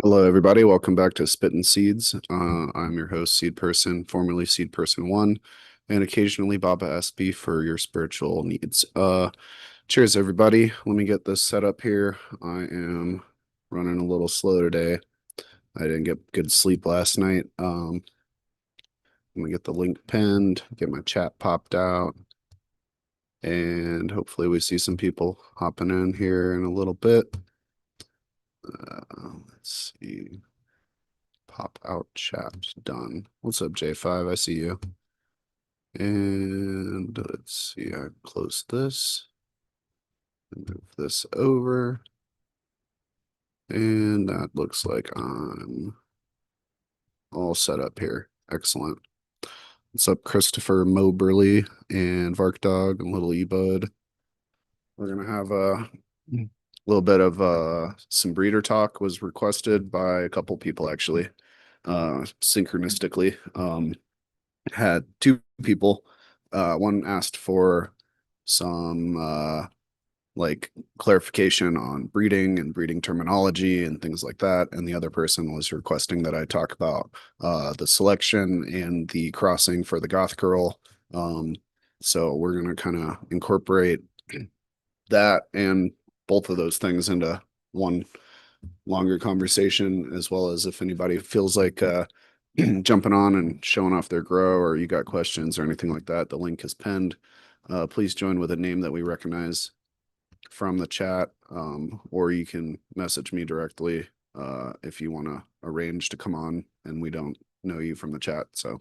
Hello, everybody. Welcome back to Spittin' Seeds. I'm your host, Seed Person, formerly Seed Person One, and occasionally Baba SB for your spiritual needs. Cheers, everybody. Let me get this set up here. I am running a little slow today. I didn't get good sleep last night. Let me get the link pinned, get my chat popped out, and hopefully we see some people hopping in here in a little bit. Let's see. Pop out chat done. What's up, J5? I see you. And let's see, I close this, move this over, and that looks like I'm all set up here. Excellent. What's up, Christopher Moberly and Vark Dog and Little E-Bud? We're gonna have a little bit of some breeder talk was requested by a couple people actually, synchronistically. Had two people. One asked for some like clarification on breeding and breeding terminology and things like that. And the other person was requesting that I talk about the selection and the crossing for the goth girl. So we're going to kind of incorporate that and both of those things into one longer conversation, as well as if anybody feels like jumping on and showing off their grow, or you got questions or anything like that, the link is pinned. Please join with a name that we recognize from the chat, or you can message me directly if you want to arrange to come on and we don't know you from the chat. So,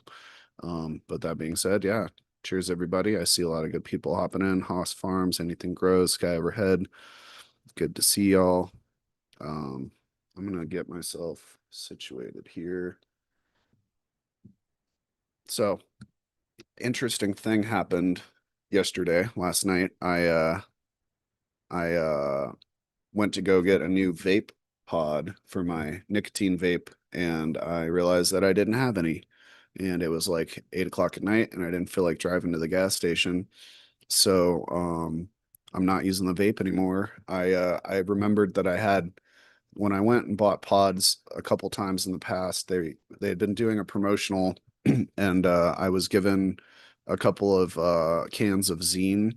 but that being said, yeah, cheers everybody. I see a lot of good people hopping in. Haas Farms, Anything Grows, Sky Overhead. Good to see y'all. I'm gonna get myself situated here. So, interesting thing happened yesterday, last night. I went to go get a new vape pod for my nicotine vape, and I realized that I didn't have any. And it was like 8 o'clock at night, and I didn't feel like driving to the gas station. So I'm not using the vape anymore. I remembered that I had when I went and bought pods a couple times in the past, they had been doing a promotional and I was given a couple of cans of Zine,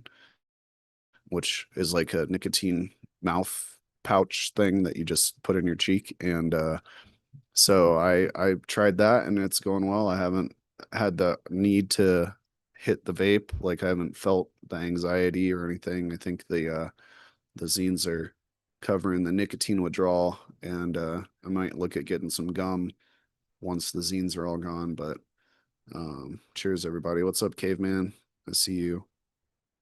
which is like a nicotine mouth pouch thing that you just put in your cheek. And so I tried that and it's going well. I haven't had the need to hit the vape. Like I haven't felt the anxiety or anything. I think the zines are covering the nicotine withdrawal, and I might look at getting some gum once the zines are all gone. But cheers, everybody. What's up, Caveman? I see you.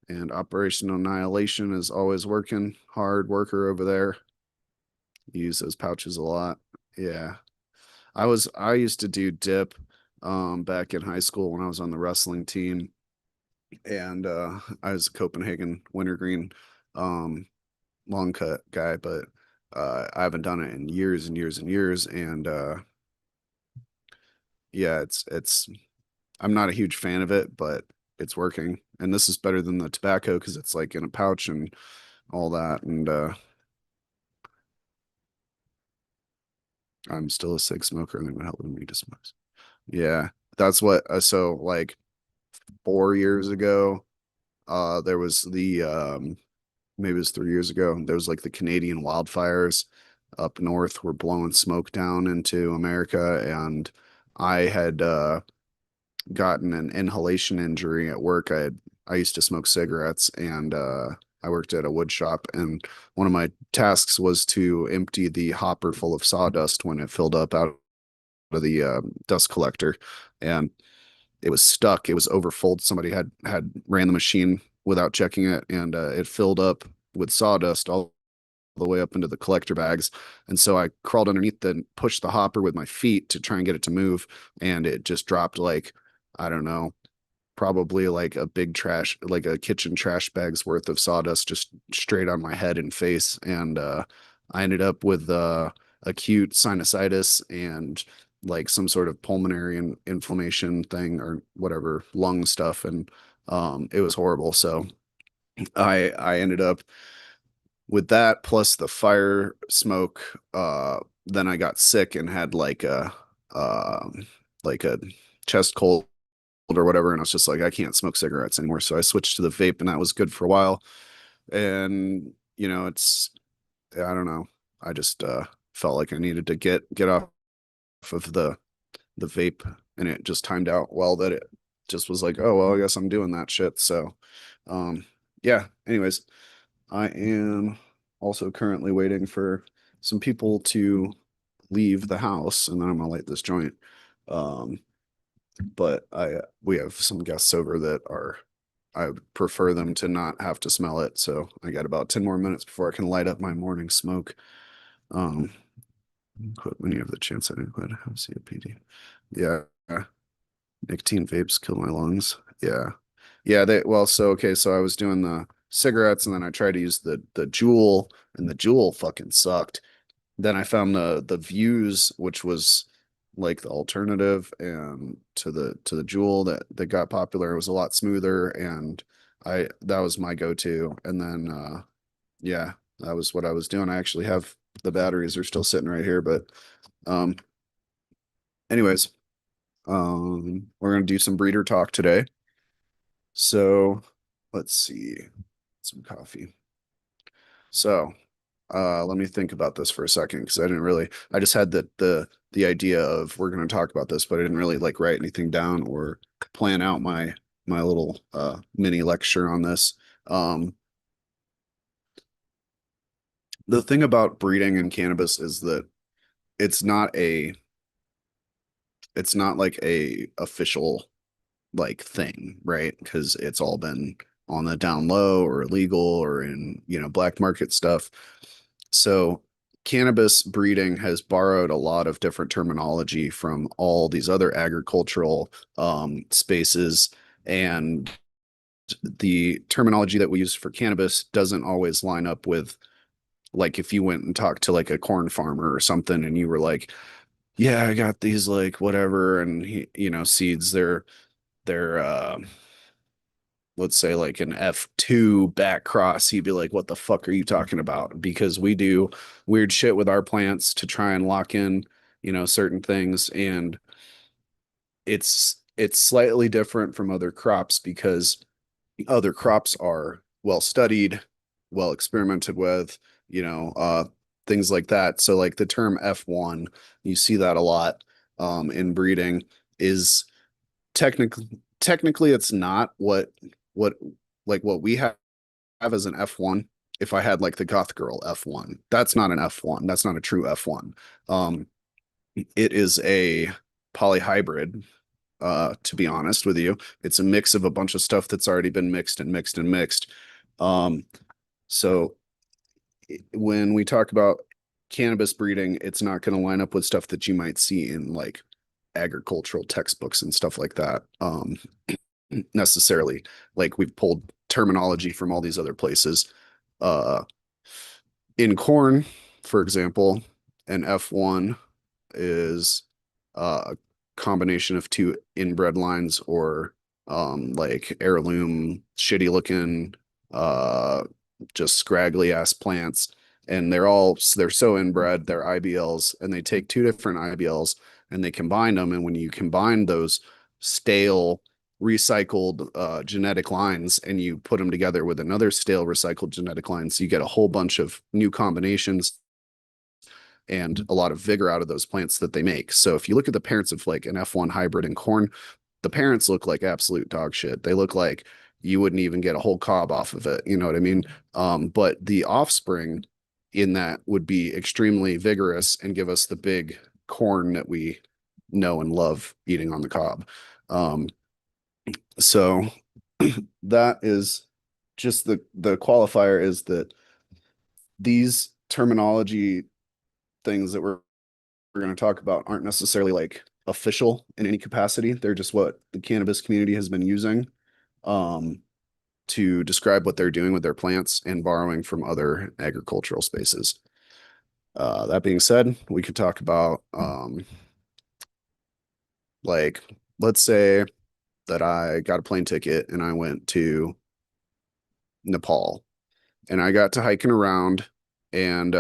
And Operation Annihilation is always working. Hard worker over there. Use those pouches a lot. Yeah. I used to do dip back in high school when I was on the wrestling team. And I was a Copenhagen wintergreen long cut guy, but I haven't done it in years and years and years. And yeah, it's I'm not a huge fan of it, but it's working. And this is better than the tobacco because it's like in a pouch and all that. And I'm still a cig smoker, and they've been helping me to smoke. Yeah, that's what. So like 4 years ago, there was the maybe it was 3 years ago. There was like the Canadian wildfires up north were blowing smoke down into America, and I had gotten an inhalation injury at work. I used to smoke cigarettes, and I worked at a wood shop, and one of my tasks was to empty the hopper full of sawdust when it filled up out of the dust collector, and it was stuck. It was overfull. Somebody had ran the machine without checking it, and it filled up with sawdust all the way up into the collector bags. And so I crawled underneath and pushed the hopper with my feet to try and get it to move, and it just dropped like I don't know, probably like a big trash, like a kitchen trash bag's worth of sawdust just straight on my head and face. And I ended up with acute sinusitis and like some sort of pulmonary inflammation thing or whatever lung stuff. And it was horrible. So I ended up with that plus the fire smoke then I got sick and had like a chest cold or whatever, and I was just like, I can't smoke cigarettes anymore. So I switched to the vape, and that was good for a while. And it's I don't know. I just felt like I needed to get off of the vape, and it just timed out well that it just was like, oh well, I guess I'm doing that shit. So um yeah, anyways, I am also currently waiting for some people to leave the house, and then I'm gonna light this joint. Um, but we have some guests over that are I would prefer them to not have to smell it. So I got about 10 more minutes before I can light up my morning smoke. Um, quit when you have the chance. I didn't quit. Have COPD. Yeah, nicotine vapes kill my lungs. Yeah, yeah. So okay. So I was doing the cigarettes, and then I tried to use the Juul, and the Juul fucking sucked. Then I found the Views, which was like the alternative and to the Juul that got popular. It was a lot smoother, and I that was my go-to. And then yeah, that was what I was doing. I actually have the batteries are still sitting right here, but um anyways, we're gonna do some breeder talk today. So let's see, some coffee. So let me think about this for a second because I just had the idea of we're going to talk about this, but I didn't really like write anything down or plan out my little mini lecture on this. Um, the thing about breeding in cannabis is that it's not a it's not like a official like thing, right? Because it's all been on the down low or illegal or in, black market stuff. So cannabis breeding has borrowed a lot of different terminology from all these other agricultural spaces, and the terminology that we use for cannabis doesn't always line up with like if you went and talked to like a corn farmer or something and you were like, yeah, I got these like whatever and seeds they're let's say like an F2 back cross, he'd be like, what the fuck are you talking about? Because we do weird shit with our plants to try and lock in, certain things. And it's slightly different from other crops because other crops are well studied, well experimented with, you know, uh, things like that. So like the term F1, you see that a lot in breeding is technically it's not what like what we have as an F1. If I had like the goth girl F1, that's not an F1. That's not a true F1. Um, it is a polyhybrid, to be honest with you. It's a mix of a bunch of stuff that's already been mixed and mixed and mixed. Um, so when we talk about cannabis breeding, it's not going to line up with stuff that you might see in like agricultural textbooks and stuff like that. Necessarily. Like we've pulled terminology from all these other places. Uh, in corn, for example, an F1 is a combination of two inbred lines or like heirloom, shitty looking, uh, just scraggly ass plants. And they're so inbred, they're IBLs, and they take two different IBLs and they combine them. And when you combine those stale recycled genetic lines and you put them together with another stale recycled genetic lines, you get a whole bunch of new combinations and a lot of vigor out of those plants that they make. So if you look at the parents of like an F1 hybrid in corn, the parents look like absolute dog shit. They look like you wouldn't even get a whole cob off of it. You know what I mean? But the offspring in that would be extremely vigorous and give us the big corn that we know and love eating on the cob. Um, so that is just the qualifier is that these terminology things that we're going to talk about aren't necessarily like official in any capacity. They're just what the cannabis community has been using um, to describe what they're doing with their plants and borrowing from other agricultural spaces. That being said, we could talk about like, let's say that I got a plane ticket and I went to Nepal and I got to hiking around and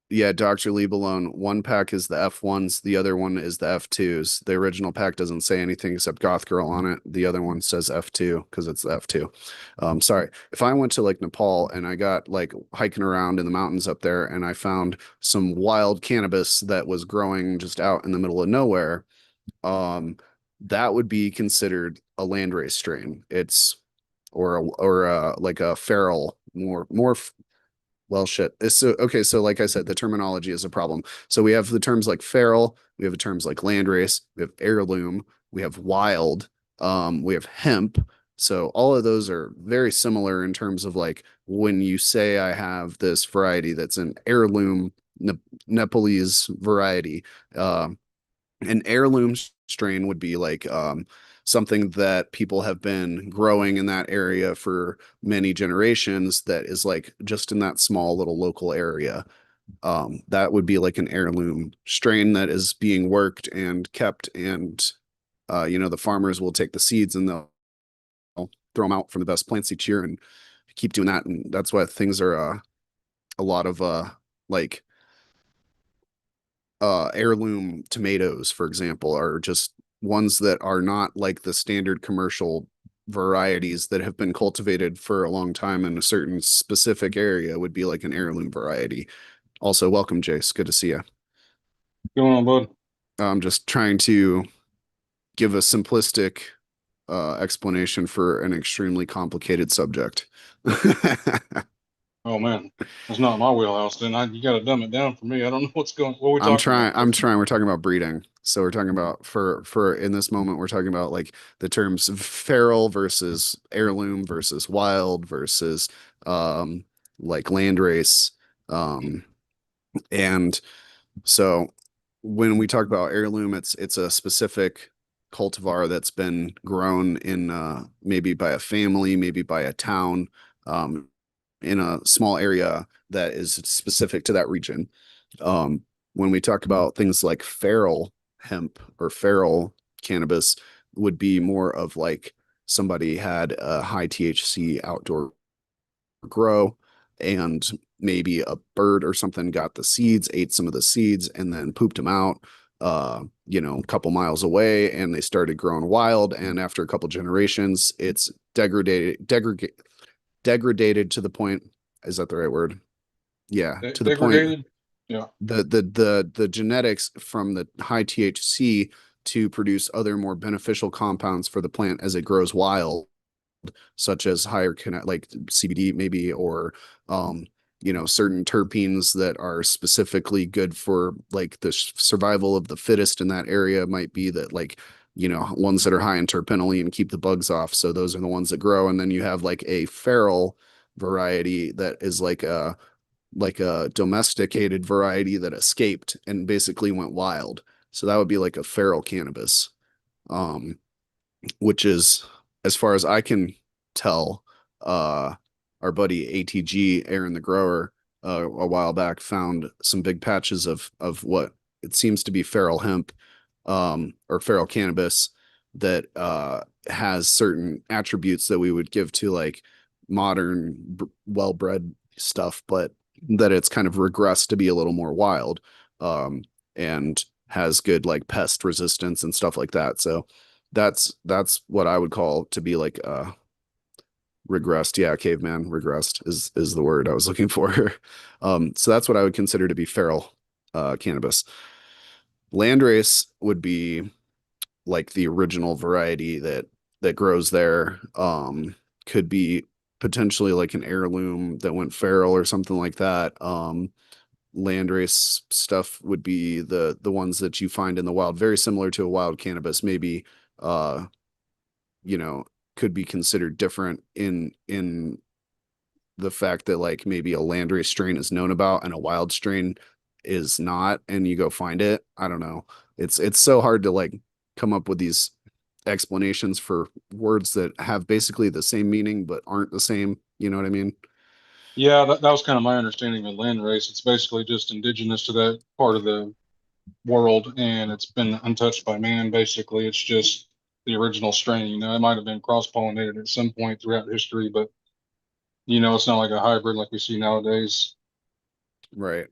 Yeah, Dr. Leave alone. One pack is the F1s, the other one is the F2s. The original pack doesn't say anything except Goth Girl on it. The other one says F2 because it's the F2. Sorry. If I went to like Nepal and I got like hiking around in the mountains up there and I found some wild cannabis that was growing just out in the middle of nowhere, um, that would be considered a landrace strain. It's like a feral, more well, shit. So okay, so like I said, the terminology is a problem. So we have the terms like feral, we have the terms like landrace, we have heirloom, we have wild, we have hemp. So all of those are very similar in terms of like when you say I have this variety that's an heirloom ne Nepalese variety. An heirloom strain would be like something that people have been growing in that area for many generations that is like just in that small little local area. That would be like an heirloom strain that is being worked and kept, and the farmers will take the seeds and they'll throw them out from the best plants each year and keep doing that. And that's why things are a lot of like heirloom tomatoes, for example, are just ones that are not like the standard commercial varieties that have been cultivated for a long time in a certain specific area would be like an heirloom variety. Also, welcome, Jace. Good to see you. Going on, bud? I'm just trying to give a simplistic explanation for an extremely complicated subject. Oh man, that's not my wheelhouse. Then you got to dumb it down for me. I don't know what are we I'm talking trying. about I'm here? trying. We're talking about breeding. So we're talking about for in this moment we're talking about like the terms feral versus heirloom versus wild versus um like landrace. Um and so when we talk about heirloom, it's a specific cultivar that's been grown in maybe by a family, maybe by a town, um in a small area that is specific to that region. When we talk about things like feral hemp or feral cannabis, would be more of like somebody had a high THC outdoor grow and maybe a bird or something got the seeds, ate some of the seeds, and then pooped them out, a couple miles away, and they started growing wild. And after a couple generations, it's degraded to the point. Is that the right word? Yeah, to the point Degraded? Yeah. the genetics from the high THC to produce other more beneficial compounds for the plant as it grows wild, such as higher like CBD maybe, or certain terpenes that are specifically good for like the survival of the fittest in that area might be that like ones that are high in terpinolene keep the bugs off. So those are the ones that grow. And then you have like a feral variety that is like a domesticated variety that escaped and basically went wild. So that would be like a feral cannabis, um, which is, as far as I can tell, uh, our buddy ATG Aaron the Grower a while back found some big patches of what it seems to be feral hemp, or feral cannabis that has certain attributes that we would give to like modern well-bred stuff, but that it's kind of regressed to be a little more wild, and has good like pest resistance and stuff like that. So that's what I would call to be like regressed. Yeah, caveman regressed is the word I was looking for. So that's what I would consider to be feral cannabis. Landrace would be like the original variety that grows there. Could be potentially like an heirloom that went feral or something like that. Landrace stuff would be the ones that you find in the wild, very similar to a wild cannabis, maybe uh you know could be considered different in the fact that like maybe a landrace strain is known about and a wild strain is not, and you go find it. I don't know. It's so hard to like come up with these explanations for words that have basically the same meaning but aren't the same. You know what I mean? Yeah, that was kind of my understanding of land race. It's basically just indigenous to that part of the world, and it's been untouched by man. Basically, it's just the original strain. It might have been cross-pollinated at some point throughout history, but it's not like a hybrid like we see nowadays. Right.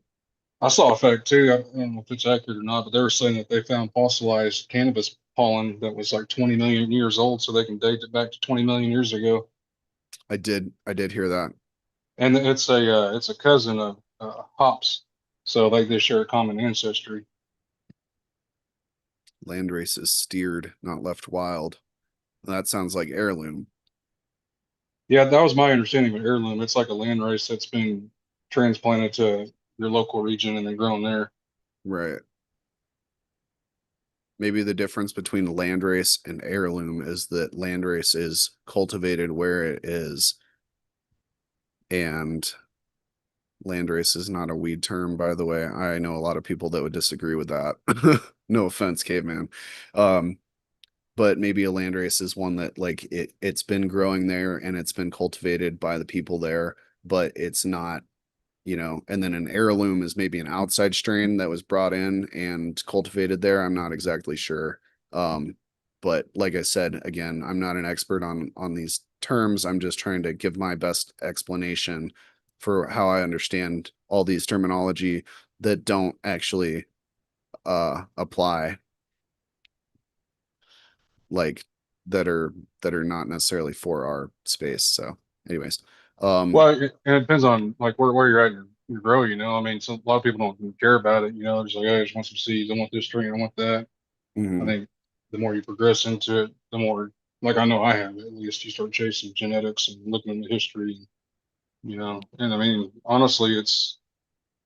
I saw a fact too. I don't know if it's accurate or not, but they were saying that they found fossilized cannabis pollen that was like 20 million years old, so they can date it back to 20 million years ago. I did hear that. And it's a cousin of hops, so they share a common ancestry. Land races steered, not left wild. That sounds like heirloom. Yeah, that was my understanding of heirloom. It's like a land race that's been transplanted to your local region and then grown there. Right. Maybe the difference between landrace and heirloom is that landrace is cultivated where it is, and landrace is not a weed term, by the way. I know a lot of people that would disagree with that. No offense, caveman. Um, but maybe a landrace is one that like it's been growing there and it's been cultivated by the people there, but it's not, and then an heirloom is maybe an outside strain that was brought in and cultivated there. I'm not exactly sure. Um, but like I said, again, I'm not an expert on these terms. I'm just trying to give my best explanation for how I understand all these terminology that don't actually apply, like that are not necessarily for our space. So anyways, um Well, and it depends on like where you're at in your grow, you know. I mean, so a lot of people don't care about it, you know. They're just like, hey, I just want some seeds. I want this strain. I want that. I mhm. think the more you progress into it, the more, like I know I have at least, you start chasing genetics and looking into history, you know. And I mean, honestly, it's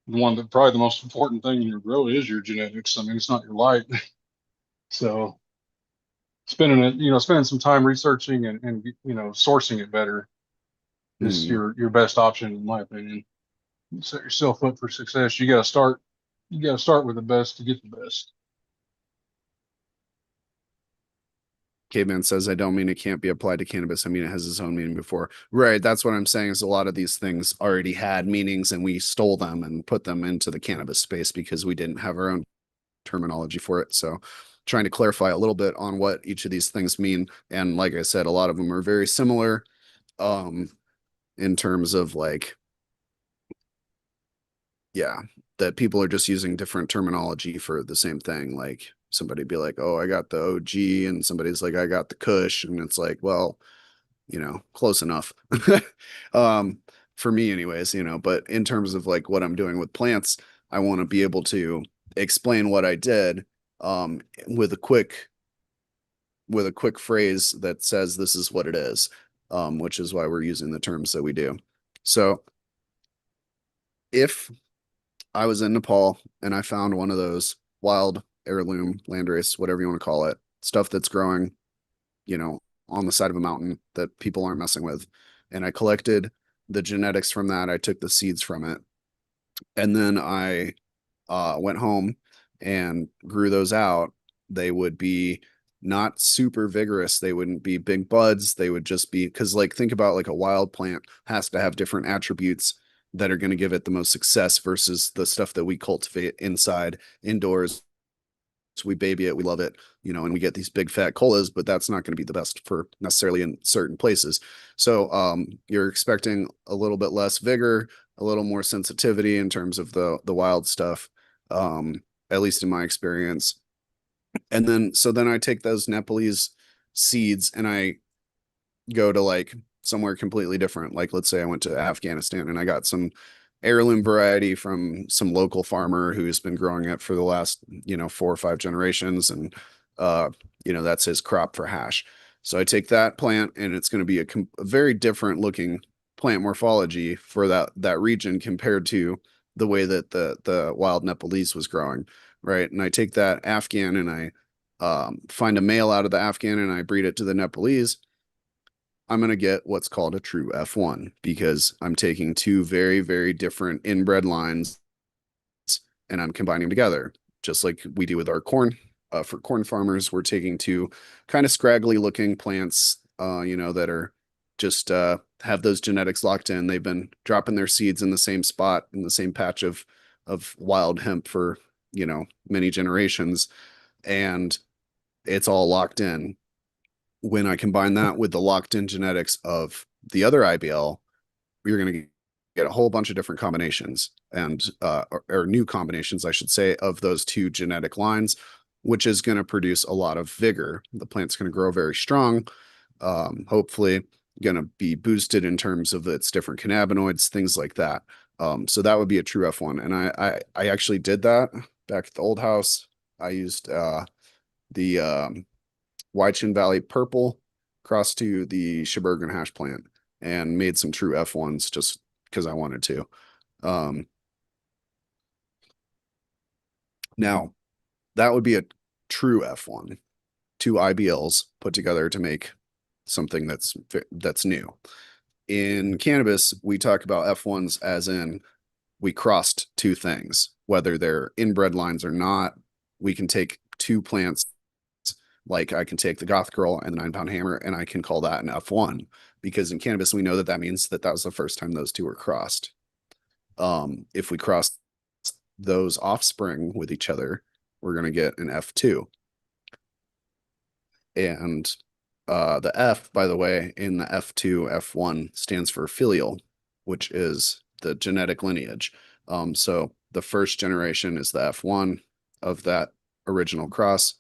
one that probably the most important thing in your grow is your genetics. I mean, it's not your light. So spending some time researching and sourcing it better is Mhm. your best option, in my opinion. Set yourself up for success. You got to start with the best to get the best. Caveman says, I don't mean it can't be applied to cannabis. I mean, it has its own meaning before. Right. That's what I'm saying is a lot of these things already had meanings and we stole them and put them into the cannabis space because we didn't have our own terminology for it. So trying to clarify a little bit on what each of these things mean. And like I said, a lot of them are very similar um, in terms of like, yeah, that people are just using different terminology for the same thing. Like somebody be like, oh, I got the OG, and somebody's like, I got the Kush. And it's like, well, close enough. um, for me anyways, but in terms of like what I'm doing with plants, I want to be able to explain what I did um with a quick phrase that says this is what it is, which is why we're using the terms that we do. So if I was in Nepal and I found one of those wild heirloom landrace, whatever you want to call it, stuff that's growing, you know, on the side of a mountain that people aren't messing with. And I collected the genetics from that. I took the seeds from it. And then I went home and grew those out. They would be not super vigorous. They wouldn't be big buds. They would just be, because, like, think about like a wild plant has to have different attributes that are going to give it the most success versus the stuff that we cultivate inside, indoors. We baby it, we love it, and we get these big fat colas, but that's not going to be the best for necessarily in certain places. So you're expecting a little bit less vigor, a little more sensitivity in terms of the wild stuff, at least in my experience. And then I take those Nepalese seeds and I go to like somewhere completely different. Like let's say I went to Afghanistan and I got some heirloom variety from some local farmer who's been growing it for the last, 4 or 5 generations. And, that's his crop for hash. So I take that plant and it's going to be a very different looking plant morphology for that region compared to the way that the wild Nepalese was growing. Right. And I take that Afghan and I find a male out of the Afghan and I breed it to the Nepalese. I'm going to get what's called a true F1 because I'm taking two very, very different inbred lines and I'm combining them together, just like we do with our corn. For corn farmers, we're taking two kind of scraggly looking plants, that are just have those genetics locked in. They've been dropping their seeds in the same spot in the same patch of wild hemp for many generations, and it's all locked in. When I combine that with the locked in genetics of the other IBL, you're going to get a whole bunch of different combinations and or new combinations, I should say, of those two genetic lines, which is going to produce a lot of vigor. The plant's going to grow very strong, hopefully going to be boosted in terms of its different cannabinoids, things like that. So that would be a true F1. And I actually did that back at the old house. I used the Wychin Valley Purple cross to the Sheboygan hash plant and made some true F1s just because I wanted to. Um, Now, that would be a true F1, two IBLs put together to make something that's new. In cannabis, we talk about F1s as in we crossed two things, whether they're inbred lines or not. We can take two plants, like I can take the Goth Girl and the 9 Pound Hammer, and I can call that an F1 because in cannabis, we know that that means that that was the first time those two were crossed. If we cross those offspring with each other, we're going to get an F2. And the F, by the way, in the F2, F1 stands for filial, which is the genetic lineage. So the first generation is the F1 of that original cross.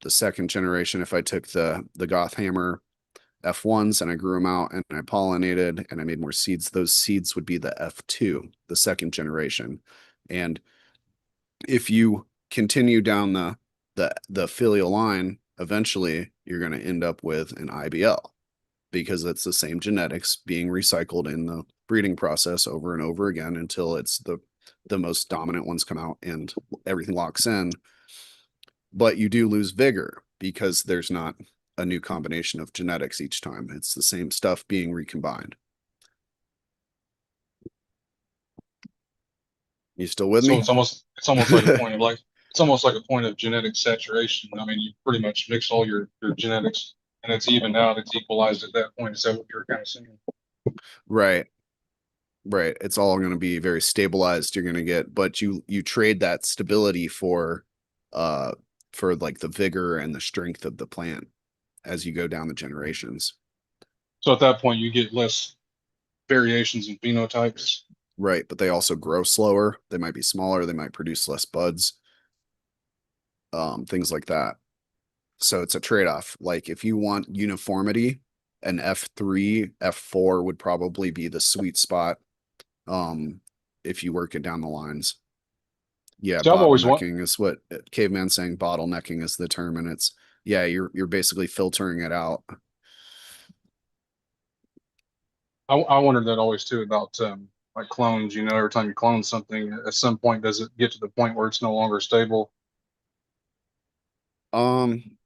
The second generation, if I took the Goth Hammer F1s and I grew them out and I pollinated and I made more seeds, those seeds would be the F2, the second generation. And if you continue down the filial line, eventually you're going to end up with an IBL because it's the same genetics being recycled in the breeding process over and over again until it's the most dominant ones come out and everything locks in. But you do lose vigor because there's not a new combination of genetics each time. It's the same stuff being recombined. You still with So me? it's almost like a point of like it's almost like a point of genetic saturation. I mean, you pretty much mix all your genetics and it's evened out, it's equalized at that point. Is that what you're kind of saying? Right. Right. It's all going to be very stabilized. You're going to get, but you trade that stability uh for like the vigor and the strength of the plant as you go down the generations. So at that point you get less variations in phenotypes. Right. But they also grow slower. They might be smaller. They might produce less buds, things like that. So it's a trade-off. Like if you want uniformity, an F3, F4 would probably be the sweet spot. If you work it down the lines. Yeah, So I've always want bottlenecking is what caveman saying bottlenecking is the term, and it's yeah, you're basically filtering it out. I wondered that always too about like clones, every time you clone something, at some point does it get to the point where it's no longer stable?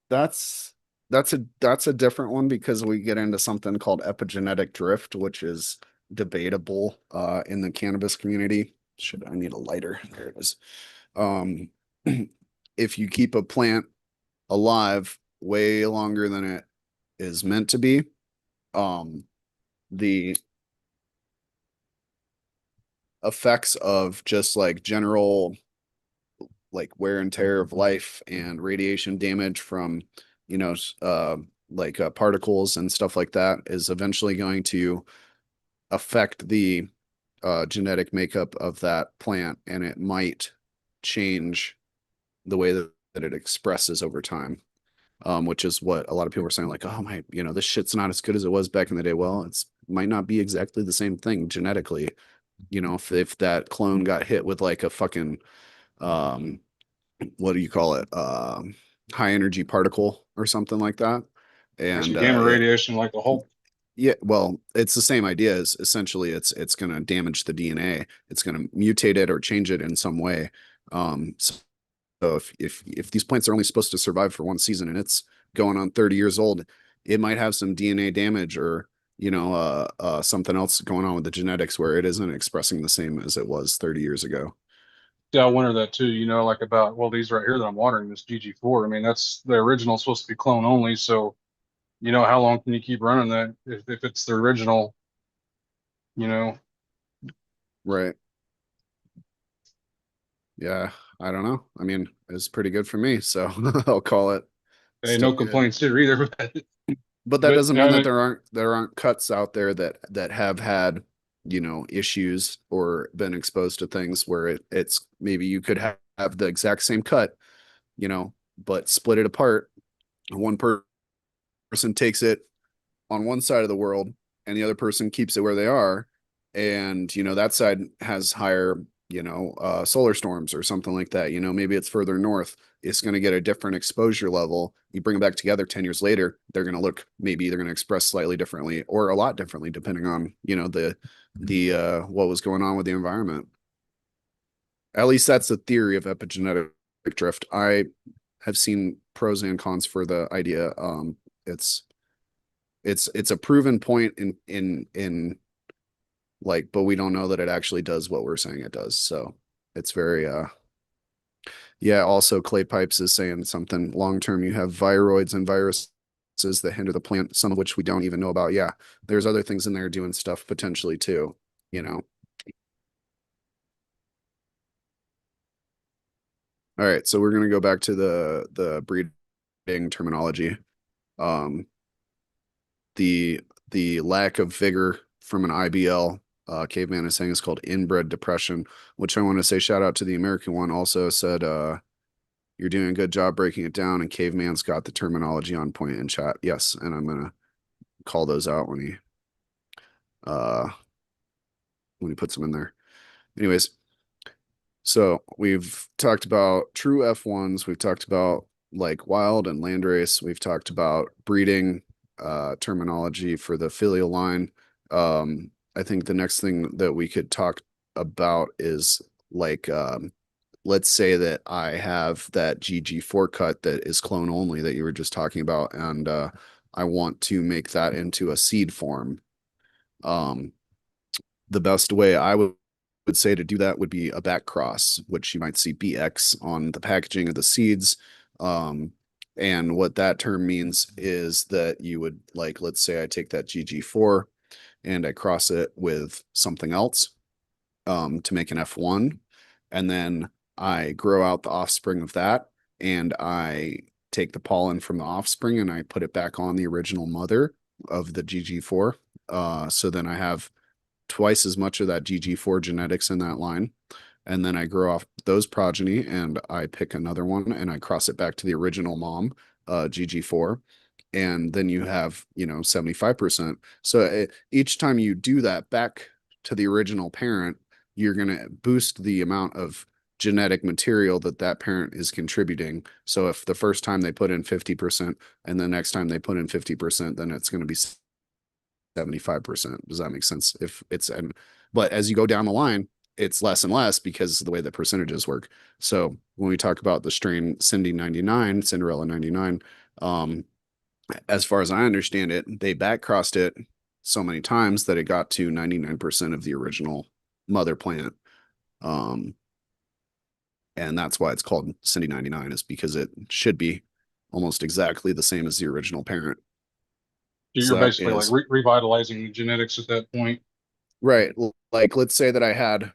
That's that's a different one because we get into something called epigenetic drift, which is debatable in the cannabis community. Should I need a lighter? There it is. Um, if you keep a plant alive way longer than it is meant to be, um, the effects of just like general like wear and tear of life and radiation damage from you know particles and stuff like that is eventually going to affect the genetic makeup of that plant and it might change the way that it expresses over time, which is what a lot of people are saying like oh my this shit's not as good as it was back in the day. Well, it's might not be exactly the same thing genetically. If that clone got hit with like a fucking um what do you call it? High energy particle or something like that. Or some And gamma radiation like the Hulk? yeah, well, it's the same idea as essentially it's going to damage the DNA. It's going to mutate it or change it in some way. So if these plants are only supposed to survive for one season and it's going on 30 years old, it might have some DNA damage or something else going on with the genetics where it isn't expressing the same as it was 30 years ago. Yeah, I wonder that too, like about, well, these right here that I'm watering, this GG4. I mean, that's the original supposed to be clone only. So, how long can you keep running that if it's the original, you know? Right. Yeah, I don't know. I mean, it's pretty good for me, so I'll call it Hey, still no good. complaints here either. But that But doesn't yeah, mean I that mean, there aren't cuts out there that have had. issues or been exposed to things where it's maybe you could have the exact same cut, but split it apart. One person takes it on one side of the world and the other person keeps it where they are, and that side has higher solar storms or something like that. Maybe it's further north, it's going to get a different exposure level. You bring them back together 10 years later, they're going to look, maybe they're going to express slightly differently or a lot differently depending on the what was going on with the environment. At least that's the theory of epigenetic drift. I have seen pros and cons for the idea. It's it's a proven point in like, but we don't know that it actually does what we're saying it does. So it's very yeah. Also, clay pipes is saying something long term. You have viroids and viruses that hinder the plant, some of which we don't even know about. Yeah, there's other things in there doing stuff potentially too. You know. All right, so we're gonna go back to the breeding terminology. Um, the lack of vigor from an IBL, caveman is saying, is called inbred depression, which I want to say shout out to the American one. Also said, you're doing a good job breaking it down, and caveman's got the terminology on point in chat. Yes, and I'm gonna call those out uh when he puts them in there. Anyways, so we've talked about true F1s. We've talked about like wild and landrace. We've talked about breeding terminology for the filial line. I think the next thing that we could talk about is like let's say that I have that GG4 cut that is clone only that you were just talking about, and I want to make that into a seed form. Um, the best way I would say to do that would be a back cross, which you might see BX on the packaging of the seeds. Um, and what that term means is that you would, like, let's say I take that GG4 and I cross it with something else to make an F1. And then I grow out the offspring of that, and I take the pollen from the offspring and I put it back on the original mother of the GG4. So then I have twice as much of that GG4 genetics in that line. And then I grow off those progeny and I pick another one and I cross it back to the original mom, GG4. And then you have, 75%. So each time you do that back to the original parent, you're going to boost the amount of genetic material that that parent is contributing. So if the first time they put in 50% and the next time they put in 50%, then it's going to be 75%. Does that make sense? If it's and but as you go down the line, it's less and less because of the way the percentages work. So when we talk about the strain Cindy 99, Cinderella 99, as far as I understand it, they back crossed it so many times that it got to 99% of the original mother plant. Um, and that's why it's called Cindy 99, is because it should be almost exactly the same as the original parent. You're So that basically like is revitalizing the genetics at that point. right. Like, let's say that I had,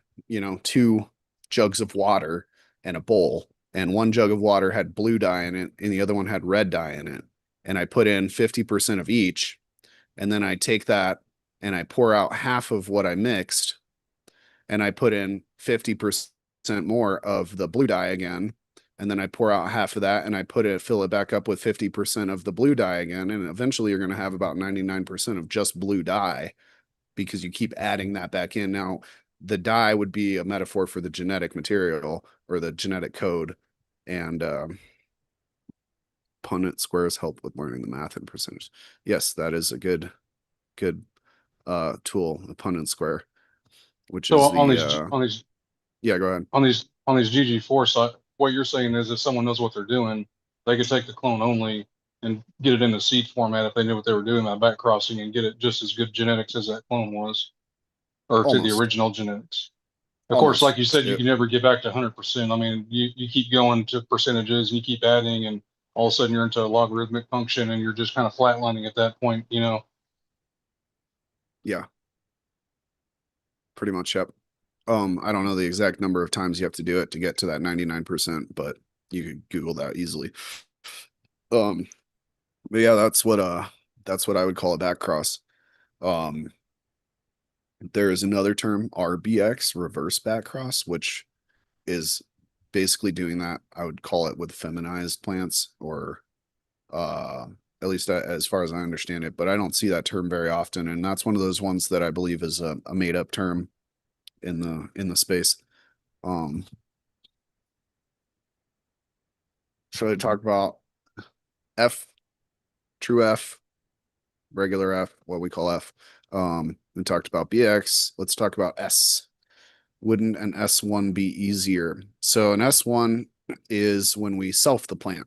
two jugs of water and a bowl, and one jug of water had blue dye in it, and the other one had red dye in it. And I put in 50% of each, and then I take that and I pour out half of what I mixed, and I put in 50% more of the blue dye again. And then I pour out half of that and I fill it back up with 50% of the blue dye again. And eventually you're going to have about 99% of just blue dye because you keep adding that back in. Now, the dye would be a metaphor for the genetic material or the genetic code. And Punnett squares help with learning the math and percentage. Yes, that is a good tool, the Punnett square, which So is on the these on these yeah, go ahead. on these GG4 side, what you're saying is if someone knows what they're doing, they could take the clone only and get it in the seed format if they knew what they were doing by back crossing and get it just as good genetics as that clone was, or to the Almost. original genetics. Of course, like Almost. you said, you It, can never get back to 100%. I mean, you keep going to percentages and you keep adding, and all of a sudden you're into a logarithmic function and you're just kind of flatlining at that point, you know. yeah, pretty much, yep. I don't know the exact number of times you have to do it to get to that 99%, but you could Google that easily. Um, but yeah, that's what I would call a back cross. Um, There is another term, RBX, reverse back cross, which is basically doing that. I would call it with feminized plants, or uh, at least as far as I understand it. But I don't see that term very often, and that's one of those ones that I believe is a made up term in the space. Um, so I talk about F, true F, regular F, what we call F. We talked about BX. Let's talk about S. Wouldn't an S1 be easier? So an S1 is when we self the plant.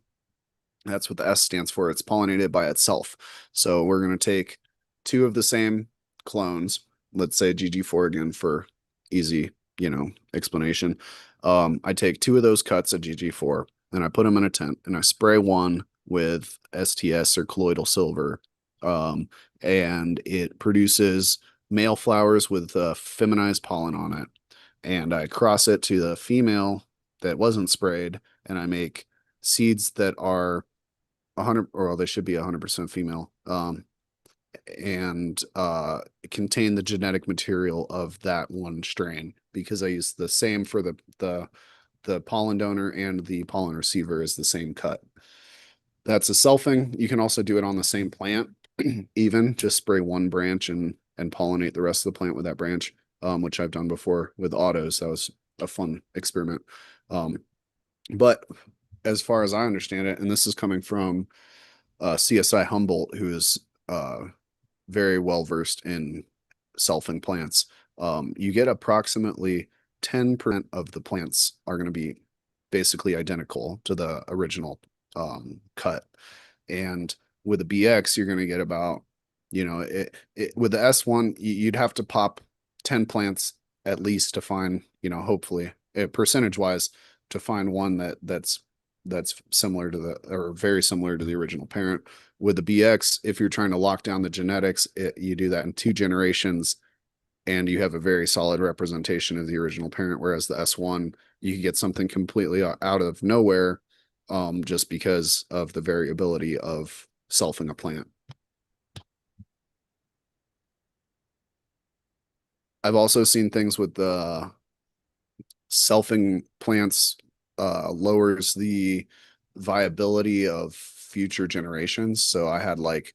That's what the S stands for. It's pollinated by itself. So we're going to take two of the same clones. Let's say GG4 again for easy, explanation. I take two of those cuts of GG4 and I put them in a tent and I spray one with STS or colloidal silver. Um, and it produces male flowers with feminized pollen on it. And I cross it to the female that wasn't sprayed, and I make seeds that are 100, or well, they should be 100% female, and contain the genetic material of that one strain, because I use the same for the pollen donor, and the pollen receiver is the same cut. That's a selfing. You can also do it on the same plant, even just spray one branch and pollinate the rest of the plant with that branch, which I've done before with autos. That was a fun experiment. But as far as I understand it, and this is coming from CSI Humboldt, who is very well versed in selfing plants. You get approximately 10% of the plants are going to be basically identical to the original cut. And with a BX, you're going to get about, with the S1, you'd have to pop 10 plants at least to find, hopefully, percentage wise, to find one that's similar to the, or very similar to the original parent. With the BX, if you're trying to lock down the genetics, you do that in 2 generations and you have a very solid representation of the original parent. Whereas the S1, you can get something completely out of nowhere, just because of the variability of selfing a plant. I've also seen things with the selfing plants lowers the viability of future generations. So I had like,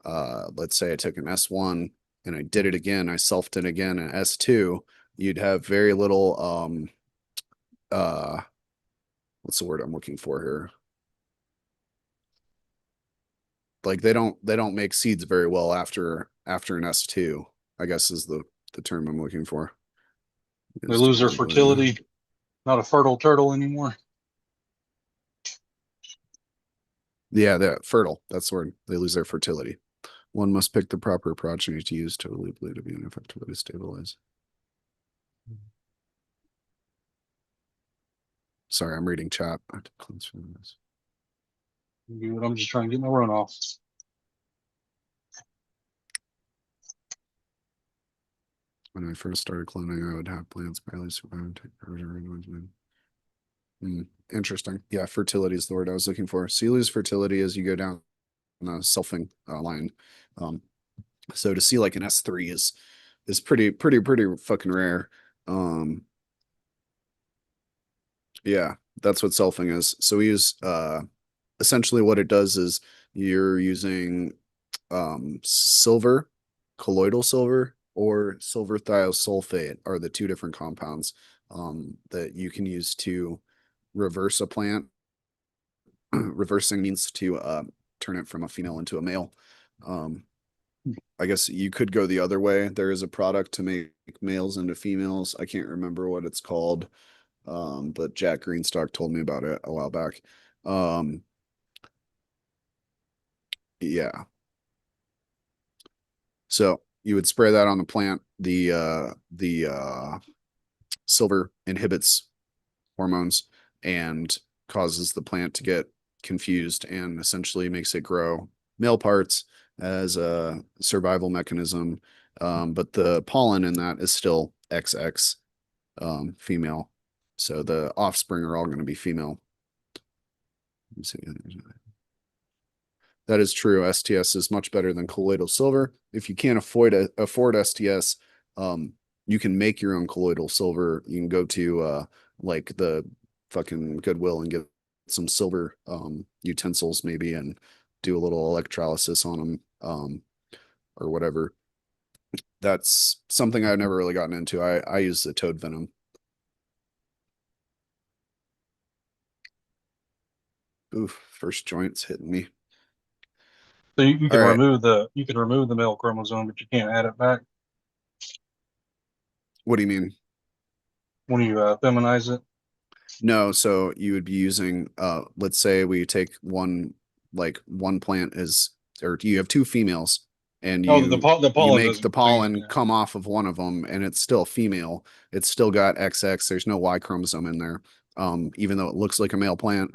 let's say I took an S1 and I did it again, I selfed it again, an S2, you'd have very little, uh, what's the word I'm looking for here? Like they don't make seeds very well after an S2, I guess is the term I'm looking for. They Is lose their probably, fertility, not a fertile turtle anymore. yeah, they're fertile. That's the word. They lose their fertility. One must pick the proper progeny to use to believe to be an effective way to stabilize. Sorry, I'm reading chat. I have to cleanse from this. Dude, I'm just trying to get my runoff. When I first started cloning, I would have plants barely survive and take interesting. Yeah, fertility is the word I was looking for. So you lose fertility as you go down the selfing line. Um, so to see like an S3 is pretty fucking rare. Um, yeah, that's what selfing is. So we use essentially what it does is you're using silver, colloidal silver, or silver thiosulfate are the two different compounds that you can use to reverse a plant. Reversing means to turn it from a female into a male. Um, I guess you could go the other way. There is a product to make males into females. I can't remember what it's called, but Jack Greenstock told me about it a while back. Um, yeah. So you would spray that on the plant. The silver inhibits hormones and causes the plant to get confused and essentially makes it grow male parts as a survival mechanism. But the pollen in that is still XX, female. So the offspring are all going to be female. Let me see. That is true. STS is much better than colloidal silver. If you can't afford STS, Um, you can make your own colloidal silver. You can go to like the fucking Goodwill and get some silver utensils maybe and do a little electrolysis on them or whatever. That's something I've never really gotten into. I use the toad venom. Oof, first joint's hitting me. So you All can right. remove the male chromosome, but you can't add it back What do you mean? when you feminize it. No, so you would be using let's say we take one like one plant is or you have two females and Oh, the you pollen make the doesn't contain it. pollen Yeah. come off of one of them and it's still female. It's still got XX. There's no Y chromosome in there. Even though it looks like a male plant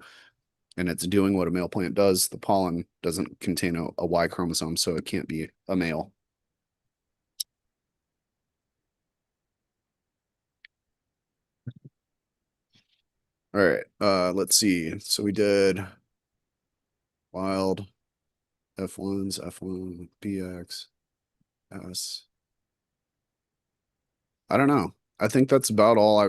and it's doing what a male plant does, the pollen doesn't contain a Y chromosome, so it can't be a male. All right. Let's see. So we did wild F1s, F1, BX, S. I don't know. I think that's about all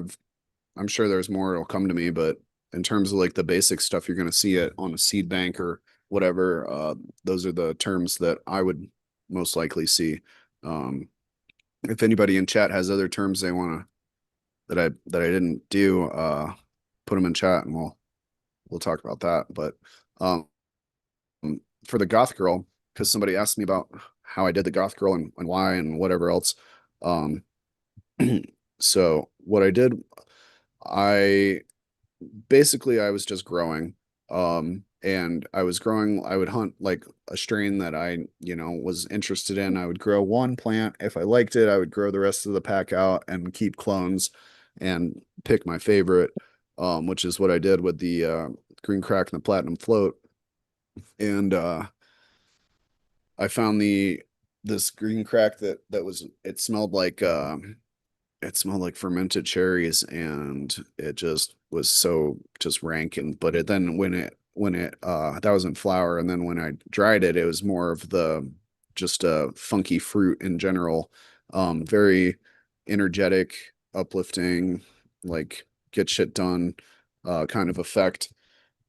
I'm sure there's more that'll come to me, but in terms of like the basic stuff you're gonna see it on a seed bank or whatever, those are the terms that I would most likely see. Um, if anybody in chat has other terms they wanna that I didn't do, put them in chat and we'll talk about that. But um for the goth girl, because somebody asked me about how I did the goth girl and why and whatever else. Um so what I did, I basically I was just growing. And I was growing, I would hunt like a strain that I was interested in. I would grow one plant. If I liked it, I would grow the rest of the pack out and keep clones and pick my favorite, which is what I did with the green crack and the platinum float. And I found the this green crack that was it smelled like fermented cherries and it just was so just rank and but it then when it that was in flower and then when I dried it it was more of the just a funky fruit in general, very energetic, uplifting, like get shit done kind of effect.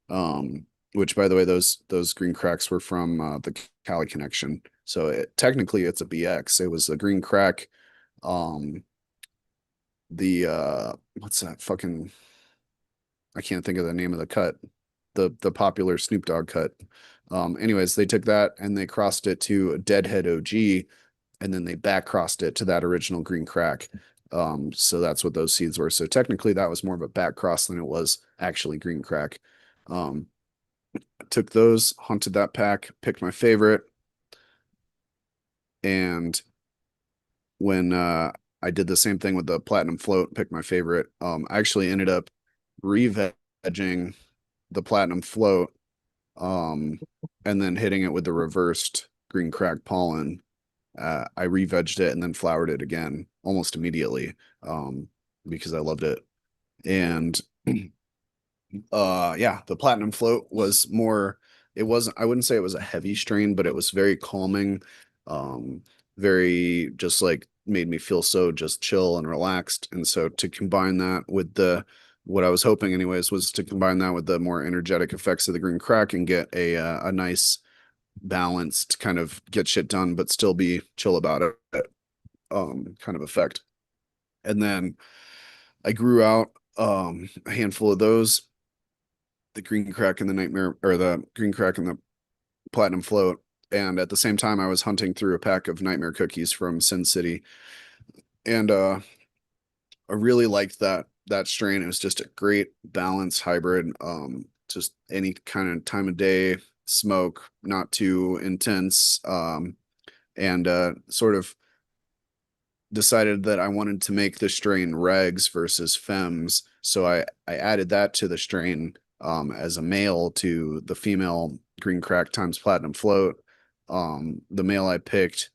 um which by the way those green cracks were from the Cali Connection, so technically it's a BX. It was a green crack, um the what's that fucking, I can't think of the name of the cut, the popular Snoop Dogg cut. Anyways, they took that and they crossed it to a Deadhead OG and then they back crossed it to that original green crack. So that's what those seeds were. So technically that was more of a back cross than it was actually green crack. um took those, hunted that pack, picked my favorite, and when I did the same thing with the platinum float, picked my favorite. I actually ended up re-vegging the platinum float, um, and then hitting it with the reversed green crack pollen. I re-vegged it and then flowered it again almost immediately, because I loved it. And yeah, the platinum float was more, it wasn't, I wouldn't say it was a heavy strain, but it was very calming, um very just like made me feel so just chill and relaxed. And so to combine that with the what I was hoping anyways was to combine that with the more energetic effects of the green crack and get a nice balanced kind of get shit done but still be chill about it kind of effect. And then I grew out a handful of those, the green crack and the nightmare, or the green crack and the platinum float. And at the same time, I was hunting through a pack of nightmare cookies from Sin City. And I really liked that strain. It was just a great balance hybrid. Just any kind of time of day, smoke, not too intense. And sort of decided that I wanted to make the strain regs versus fems. So I added that to the strain, as a male to the female green crack times platinum float. The male I picked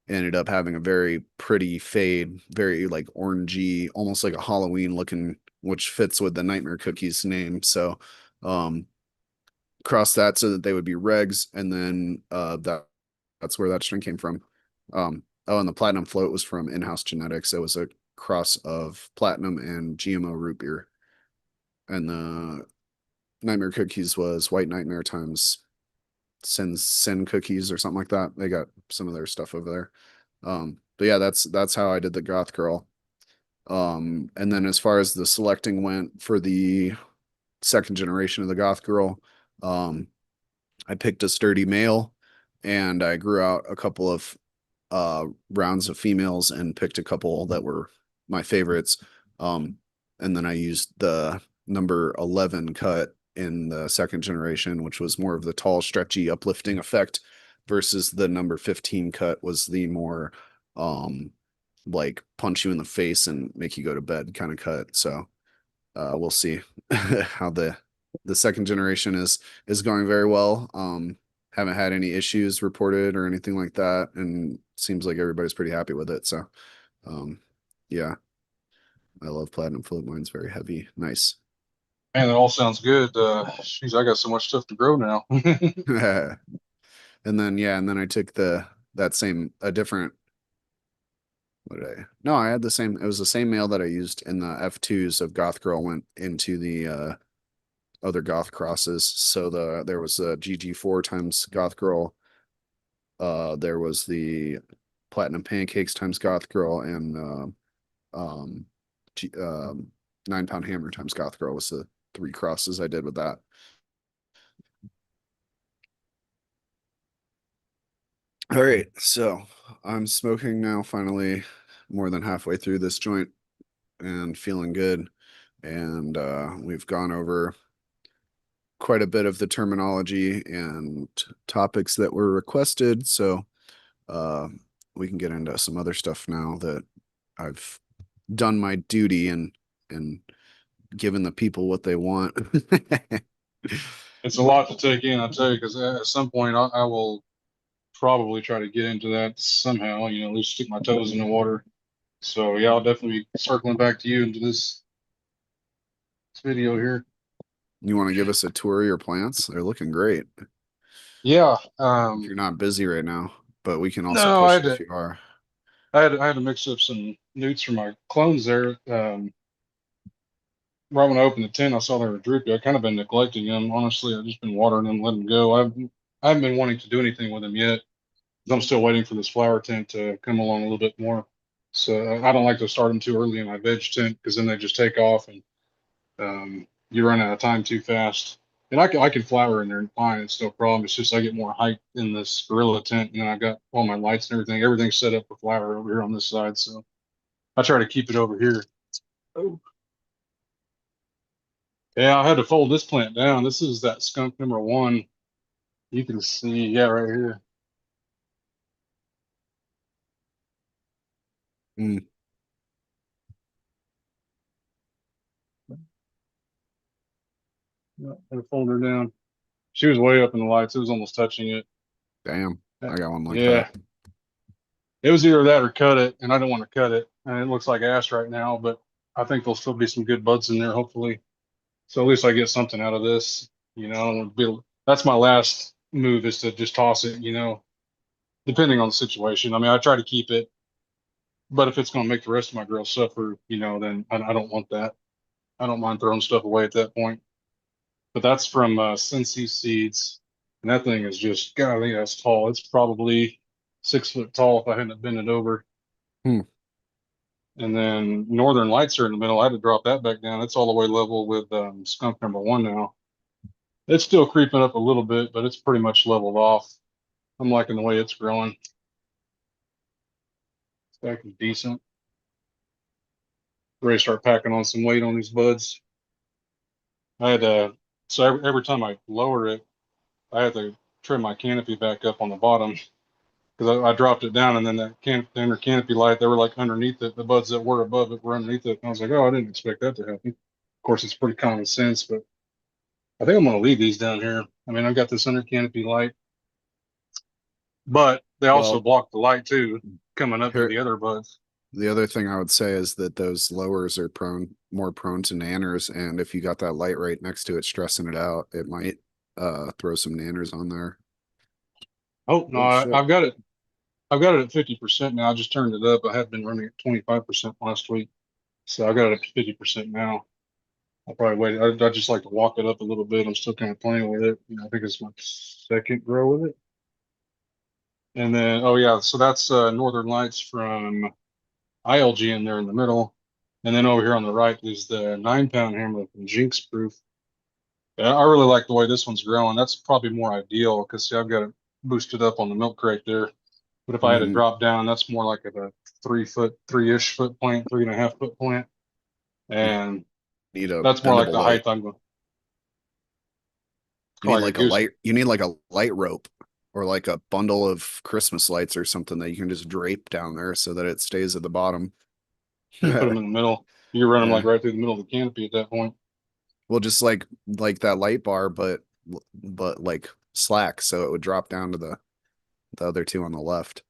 ended up having a very pretty fade, very like orangey, almost like a Halloween looking, which fits with the nightmare cookies name. So um cross that so that they would be regs, and then that's where that string came from. Oh, and the platinum float was from In-House Genetics. It was a cross of platinum and GMO root beer. And the Nightmare Cookies was White Nightmare times Sin Cookies or something like that. They got some of their stuff over there. But yeah, that's how I did the Goth Girl. And then as far as the selecting went for the second generation of the Goth Girl, um, I picked a sturdy male and I grew out a couple of rounds of females and picked a couple that were my favorites. Um, and then I used the number 11 cut in the second generation, which was more of the tall, stretchy, uplifting effect, versus the number 15 cut was the more like punch you in the face and make you go to bed kind of cut. So we'll see how the second generation is going very well. Haven't had any issues reported or anything like that, and seems like everybody's pretty happy with it. So, um, yeah, I love platinum float. Mine's very heavy, nice. Man, that all sounds good. Jeez, I got so much stuff to grow now. And then yeah, and then I took the that same a different. What did I? No, I had the same. It was the same mail that I used in the F2s of Goth Girl went into the other Goth crosses. So there was a GG4 times Goth Girl. There was the Platinum Pancakes times Goth Girl, and um, G, 9 Pound Hammer times Goth Girl was the three crosses I did with that. All right, so I'm smoking now, finally, more than halfway through this joint and feeling good. And we've gone over quite a bit of the terminology and topics that were requested. So uh, we can get into some other stuff now that I've done my duty and given the people what they want. It's a lot to take in, I'll tell you, because at some point I will probably try to get into that somehow, at least stick my toes in the water. So yeah, I'll definitely be circling back to you into this video here. You want to give us a tour of your plants? They're looking great. Yeah. If you're not busy right now, but we can also No, I push had it if to you are. I had to mix up some newts for my clones there. Right when I opened the tent, I saw they were droopy. I kind of been neglecting them. Honestly, I've just been watering them, letting them go. I haven't been wanting to do anything with them yet. I'm still waiting for this flower tent to come along a little bit more. So I don't like to start them too early in my veg tent because then they just take off and you run out of time too fast. And I can flower in there and fine. It's no problem. It's just I get more height in this gorilla tent. And I've got all my lights and everything. Everything's set up for flower over here on this side. So I try to keep it over here. Oh. Yeah, I had to fold this plant down. This is that skunk number one. You can see, yeah, right here. Mm, Yeah, I had to fold her down. She was way up in the lights. It was almost touching it. damn, I got one like that. Yeah, it was either that or cut it, and I don't want to cut it. And it looks like ash right now, but I think there'll still be some good buds in there, hopefully. So at least I get something out of this. That's my last move is to just toss it, depending on the situation. I mean, I try to keep it, but if it's going to make the rest of my girls suffer, then I don't want that. I don't mind throwing stuff away at that point. But that's from Cincy Seeds, and that thing is just, golly, that's tall. It's probably 6 foot tall if I hadn't bent it over. Hmm, And then Northern Lights are in the middle. I had to drop that back down. It's all the way level with skunk number one now. It's still creeping up a little bit, but it's pretty much leveled off. I'm liking the way it's growing. It's actually decent. Ready to start packing on some weight on these buds. I had so every time I lower it, I had to trim my canopy back up on the bottom because I dropped it down and then the inner canopy light, they were like underneath it. The buds that were above it were underneath it. And I was like, oh, I didn't expect that to happen. Of course, it's pretty common sense, but I think I'm going to leave these down here. I mean, I've got this under canopy light, but they also well, block the light too, coming up to here the other buds. the other thing I would say is that those lowers are more prone to nanners, and if you got that light right next to it stressing it out, it might throw some nanners on there. Oh no, Oh shit. I've got it. I've got it at 50% now. I just turned it up. I had been running at 25% last week. So I got it up to 50% now. I'll probably wait. I just like to walk it up a little bit. I'm still kind of playing with it. I think it's my second grow with it. And then, oh yeah, so that's Northern Lights from ILG in there in the middle. And then over here on the right is the 9 pound hammer from Jinx Proof. I really like the way this one's growing. That's probably more ideal because see, I've got it boosted up on the milk crate there. But if I had to Hmm. drop down, that's more like a 3 foot, 3-ish foot plant, 3.5 foot plant. You And need a that's more like bendable the light. height I'm going, You need like a like a goose. light. You need like a light rope or like a bundle of Christmas lights or something that you can just drape down there so that it stays at the bottom. You put them in the middle. You run them like Yeah. right through the middle of the canopy at that point. Well, just like that light bar, but like slack, so it would drop down to the other two on the left.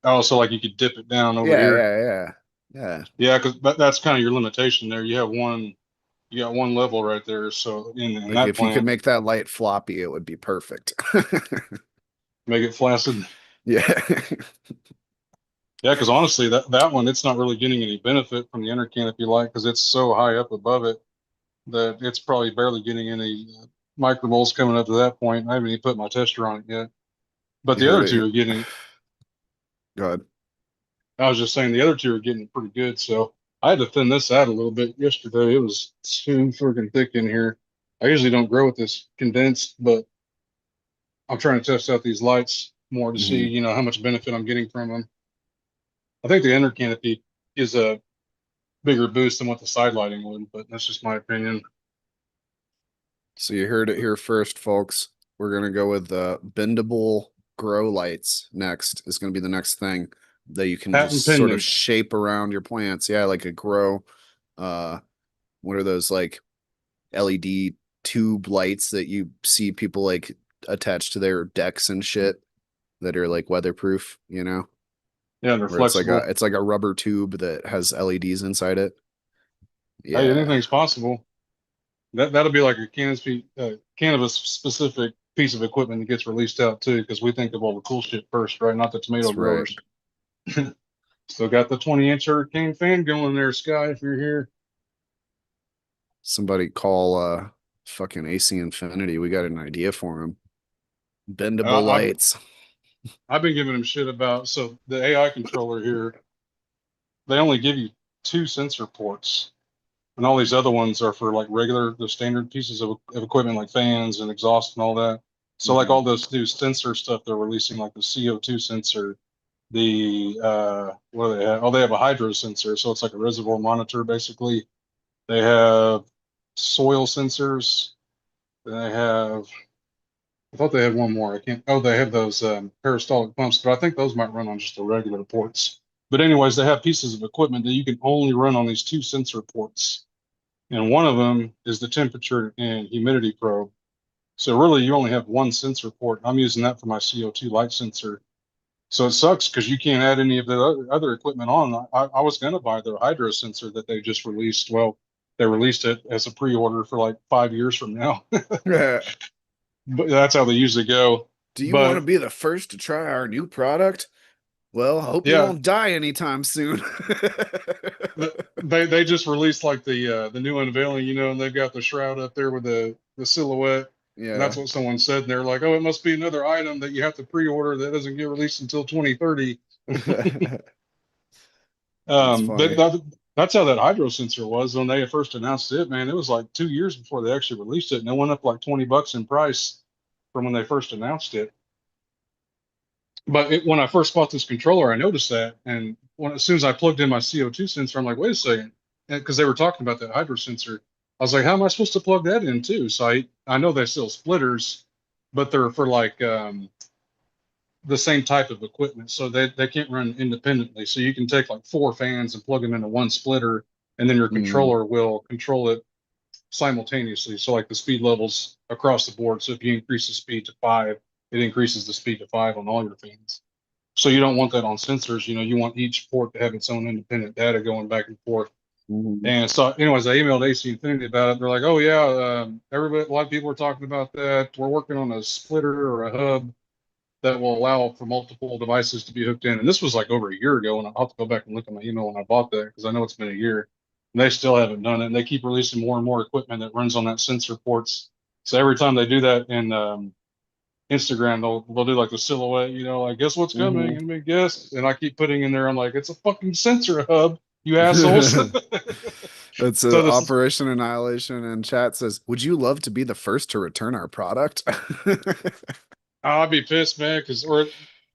Also, like you could dip it down over Yeah, here. yeah, yeah, yeah. Yeah, because that's kind of your limitation there. You got one level right there. So in Like that if you could plant, make that light floppy, it would be perfect. make it flaccid. Yeah. Yeah, because honestly, that one it's not really getting any benefit from the inner canopy light because it's so high up above it that it's probably barely getting any micromoles coming up to that point. I haven't even put my tester on it yet. But You the heard other it two here. are getting. Go ahead. I was just saying the other two are getting pretty good. So I had to thin this out a little bit yesterday. It was too freaking thick in here. I usually don't grow with this condensed, but I'm trying to test out these lights more to see, Hmm. how much benefit I'm getting from them. I think the inner canopy is a bigger boost than what the side lighting would, but that's just my opinion. So you heard it here first, folks. We're gonna go with bendable grow lights next. Is gonna be the next thing that you can Patent just sort of pending. shape around your plants. Yeah, like a grow. Uh, what are those like LED tube lights that you see people like attach to their decks and shit that are like weatherproof, Yeah, they're where it's like a flexible. it's like a rubber tube that has LEDs inside it. Hey, Yeah, anything's possible. That'll be like a cannabis specific piece of equipment that gets released out too, because we think of all the cool shit first, right? Not the tomato that's right. growers. Still got the 20-inch hurricane fan going there, Sky, if you're here. Somebody call fucking AC Infinity. We got an idea for him. Bendable Uh, I've lights. I've been giving them shit about so the AI controller here. They only give you two sensor ports, and all these other ones are for like regular, the standard pieces of equipment like fans and exhaust and all that. So like Hmm. all those new sensor stuff they're releasing, like the CO2 sensor, the what do they have? Oh, they have a hydro sensor, so it's like a reservoir monitor basically. They have soil sensors. They have I thought they had one more. I can't. Oh, they have those peristaltic pumps, but I think those might run on just the regular ports. But anyways, they have pieces of equipment that you can only run on these two sensor ports, and one of them is the temperature and humidity probe. So really, you only have one sensor port. I'm using that for my CO2 light sensor. So it sucks because you can't add any of the other equipment on. I was going to buy their hydro sensor that they just released. Well, they released it as a pre-order for like 5 years from now, but that's how they usually go. Do you want to But be the first to try our new product? Well, hope you yeah, won't die anytime soon. they just released like the new unveiling, and they've got the shroud up there with the silhouette, and that's Yeah. what someone said. And they're like, "Oh, it must be another item that you have to pre-order that doesn't get released until 2030." That's That, funny. that's how that hydro sensor was when they first announced it. Man, it was like 2 years before they actually released it, and it went up like $20 in price from when they first announced it. But when I first bought this controller, I noticed that, and as soon as I plugged in my CO2 sensor, I'm like, wait a second, because they were talking about that hydro sensor. I was like, how am I supposed to plug that in too? So I know they sell splitters, but they're for like the same type of equipment, so they can't run independently. So you can take like four fans and plug them into one splitter, and then your Mm, controller will control it simultaneously. So like the speed levels across the board. So if you increase the speed to 5, it increases the speed to 5 on all your fans. So you don't want that on sensors. You want each port to have its own independent data going back and forth. mhm. And so, anyways, I emailed AC Infinity about it. They're like, "Oh yeah, everybody, a lot of people are talking about that. We're working on a splitter or a hub that will allow for multiple devices to be hooked in. And this was like over a year ago, and I'll have to go back and look at my email when I bought that because I know it's been a year. And they still haven't done it. And they keep releasing more and more equipment that runs on that sensor ports. So every time they do that in Instagram, they'll do like the silhouette, like guess what's coming, Hmm. and me guess. And I keep putting in there, I'm like, it's a fucking sensor hub, you assholes. That's So a this is Operation Annihilation, and chat says, "Would you love to be the first to return our product?" I'd be pissed, man, because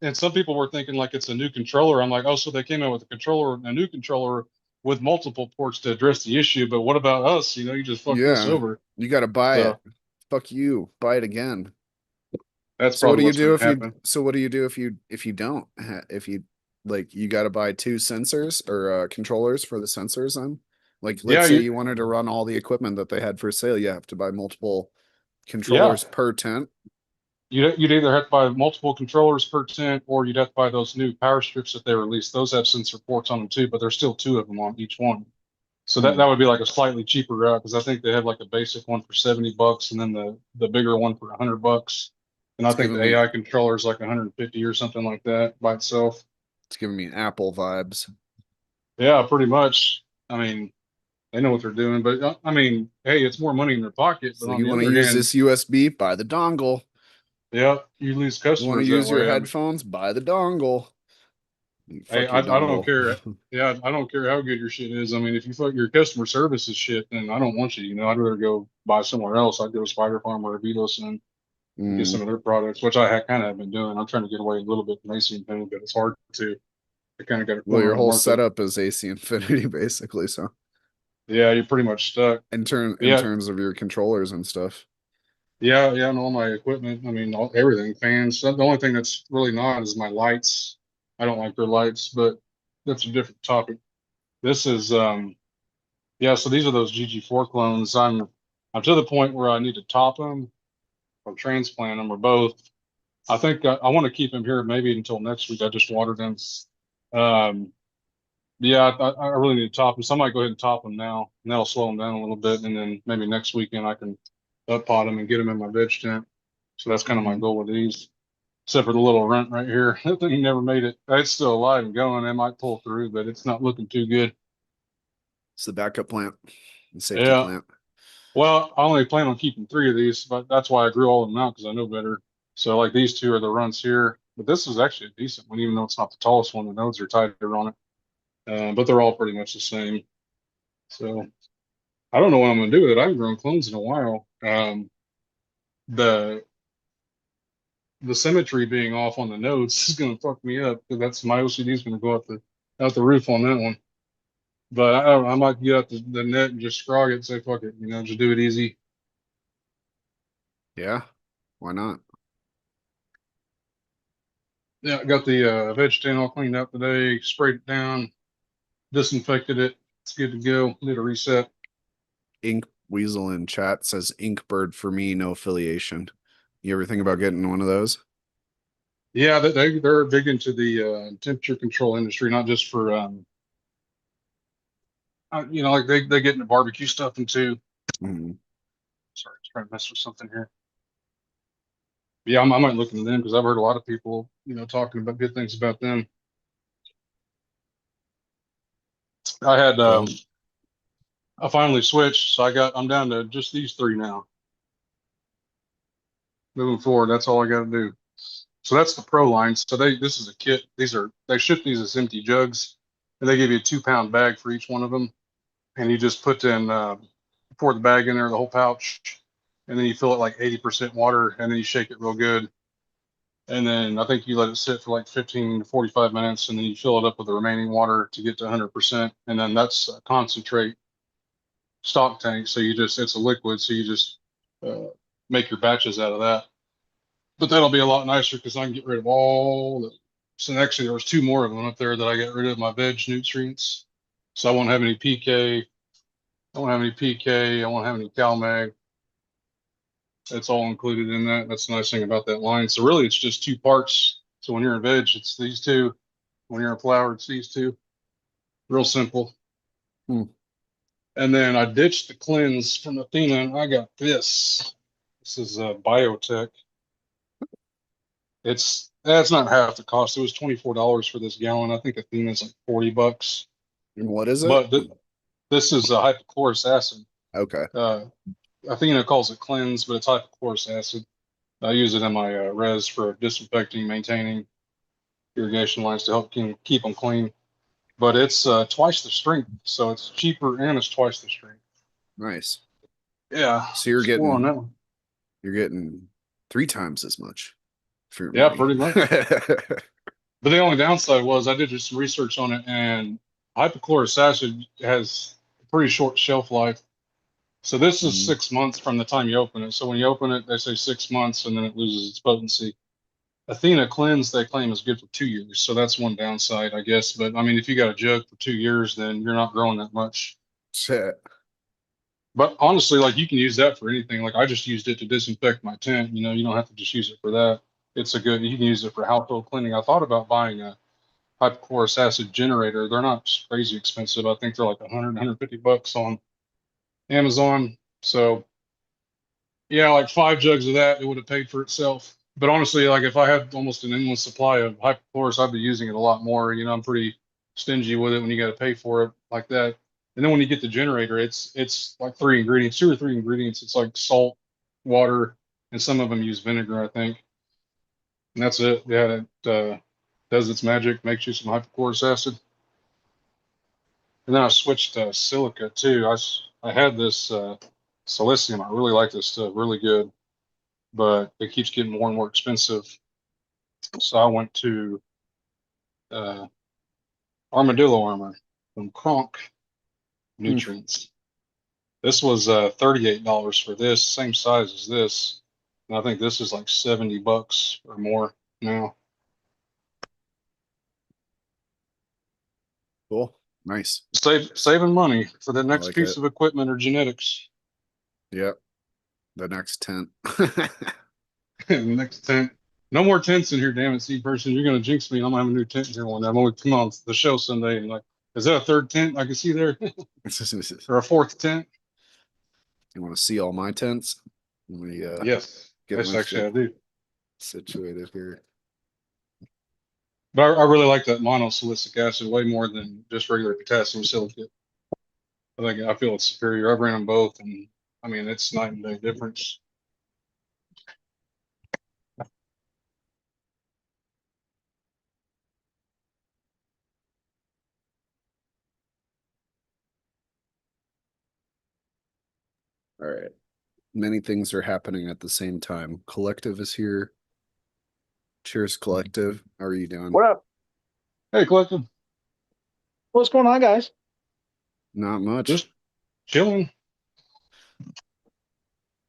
and some people were thinking like it's a new controller. I'm like, oh, so they came out with a new controller with multiple ports to address the issue. But what about us? You just fucked us Yeah, over. you got to buy So it. Fuck you. Buy it again. that's So what probably do you what's do going to if you happen. so what do you do if you don't if you like you got to buy two sensors or controllers for the sensors on? Like let's Yeah, say you wanted to run all the equipment that they had for sale, you have to buy multiple yeah. controllers per tent. You'd either have to buy multiple controllers per tent, or you'd have to buy those new power strips that they released. Those have sensor ports on them too, but there's still two of them on each one. So that Hmm. would be like a slightly cheaper route because I think they have like a basic one for $70 and then the bigger one for $100. And I It's think giving the me AI controller is like 150 or something like that by itself. it's giving me Apple vibes. Yeah, pretty much. I mean, they know what they're doing, but I mean, hey, it's more money in their pocket. But So on you the want to other use hand, this USB, buy the dongle. yeah, you lose You want to customers that use your way. I mean, headphones, buy the dongle. hey, Fuck I your don't dongle. care. Yeah, I don't care how good your shit is. I mean, if you fuck your customer service is shit, then I don't want you. I'd rather go buy somewhere else. I'd go to Spider Farm or Avitos and get Mm. some of their products, which I kind of have been doing. I'm trying to get away a little bit from AC and Penny, but it's hard to. I kind of got a Well, corner your of the whole market. setup is AC Infinity basically, so Yeah, you're pretty much stuck. in Yeah, terms of your controllers and stuff. yeah, and all my equipment. I mean, everything, fans. The only thing that's really not is my lights. I don't like their lights, but that's a different topic. This is, yeah. So these are those GG4 clones. I'm to the point where I need to top them or transplant them or both. I think I want to keep them here maybe until next week. I just watered them. Um, Yeah, I really need to top them. So I might go ahead and top them now, and that'll slow them down a little bit. And then maybe next weekend I can up pot them and get them in my veg tent. So that's kind of my Mhm. goal with these. Except for the little runt right here. That thing never made it. It's still alive and going. It might pull through, but it's not looking too good. It's the backup plant, the safety Yeah. plant. Well, I only plan on keeping three of these, but that's why I grew all of them out because I know better. So like these two are the runts here, but this is actually a decent one, even though it's not the tallest one. The nodes are tighter on it, but they're all pretty much the same. So I don't know what I'm gonna do with it. I haven't grown clones in a while. The the symmetry being off on the nodes is gonna fuck me up because that's my OCD is gonna go out the roof on that one. But I don't know, I might get out the net and just scrog it and say fuck it, just do it easy. Yeah, why not? Yeah, I got the veg stand all cleaned up today, sprayed it down, disinfected it. It's good to go. Did a reset. Ink Weasel in chat says Inkbird for me, no affiliation. You ever think about getting one of those? Yeah, they're big into the temperature control industry, not just for like they get into barbecue stuff and too. Mm. Sorry, trying to mess with something here. Yeah, I might look into them because I've heard a lot of people, talking about good things about them. I had, Well, I finally switched, so I'm down to just these three now. Moving forward, that's all I got to do. So that's the pro line. So this is a kit. They ship these as empty jugs, and they give you a 2 pound bag for each one of them, and you just pour the bag in there, the whole pouch, and then you fill it like 80% water, and then you shake it real good. And then I think you let it sit for like 15 to 45 minutes, and then you fill it up with the remaining water to get to 100%. And then that's a concentrate stock tank. So it's a liquid. So you just uh, make your batches out of that. But that'll be a lot nicer because I can get rid of all the. So actually, there was two more of them up there that I got rid of my veg nutrients. So I won't have any PK. I won't have any PK. I won't have any CalMag. It's all included in that. That's the nice thing about that line. So really, it's just two parts. So when you're in veg, it's these two. When you're in flour, it's these two. Real simple. hmm. And then I ditched the cleanse from Athena, and I got this. This is Biotech. That's not half the cost. It was $24 for this gallon. I think Athena's like $40. And what is it? But this is a hypochlorous acid. Okay. Athena calls it cleanse, but it's hypochlorous acid. I use it in my res for disinfecting, maintaining irrigation lines to help keep them clean. But it's twice the strength, so it's cheaper and it's twice the strength. Nice. Yeah, So you're score on getting that one. you're getting 3 times as much for your Yeah, money. pretty much. But the only downside was I did just some research on it, and hypochlorous acid has a pretty short shelf life. So this is Mhm. 6 months from the time you open it. So when you open it, they say 6 months, and then it loses its potency. Athena Cleanse, they claim, is good for 2 years. So that's one downside, I guess. But I mean, if you got a jug for 2 years, then you're not growing that much. Shit. But honestly, like you can use that for anything. Like I just used it to disinfect my tent. You don't have to just use it for that. It's a good, you can use it for household cleaning. I thought about buying a hypochlorous acid generator. They're not crazy expensive. I think they're like 100, $150 on Amazon. So yeah, like 5 jugs of that, it would have paid for itself. But honestly, like if I had almost an endless supply of hypochlorous, I'd be using it a lot more. I'm pretty stingy with it when you got to pay for it like that. And then when you get the generator, it's like 3 ingredients, 2 or 3 ingredients. It's like salt, water, and some of them use vinegar, I think. And that's it. Yeah, it does its magic, makes you some hypochlorous acid. And then I switched to silica too. I had this silicium. I really like this stuff, really good, but it keeps getting more and more expensive. So I went to uh, Armadillo Armor from Kronk Hmm. Nutrients. This was $38 for this, same size as this. And I think this is like $70 or more now. Cool. Nice. Saving money for the I next like piece it. of equipment or genetics. Yep. The next tent. The next tent. No more tents in here, damn it, see person. You're gonna jinx me. I'm gonna have a new tent here one day. I'm gonna come on the show Sunday and like, is that a third tent I can see there? Or a fourth tent? You want to see all my tents? Let me Yes. get Yes, my actually shit I do. situated here. But I really like that monosilicic acid way more than just regular potassium silicate. I feel it's superior. I've ran them both, and I mean it's night and day difference. All right. Many things are happening at the same time. Collective is here. Cheers, Collective. How are you doing? What up? Hey, Collective, What's going on, guys? Not much. just chilling.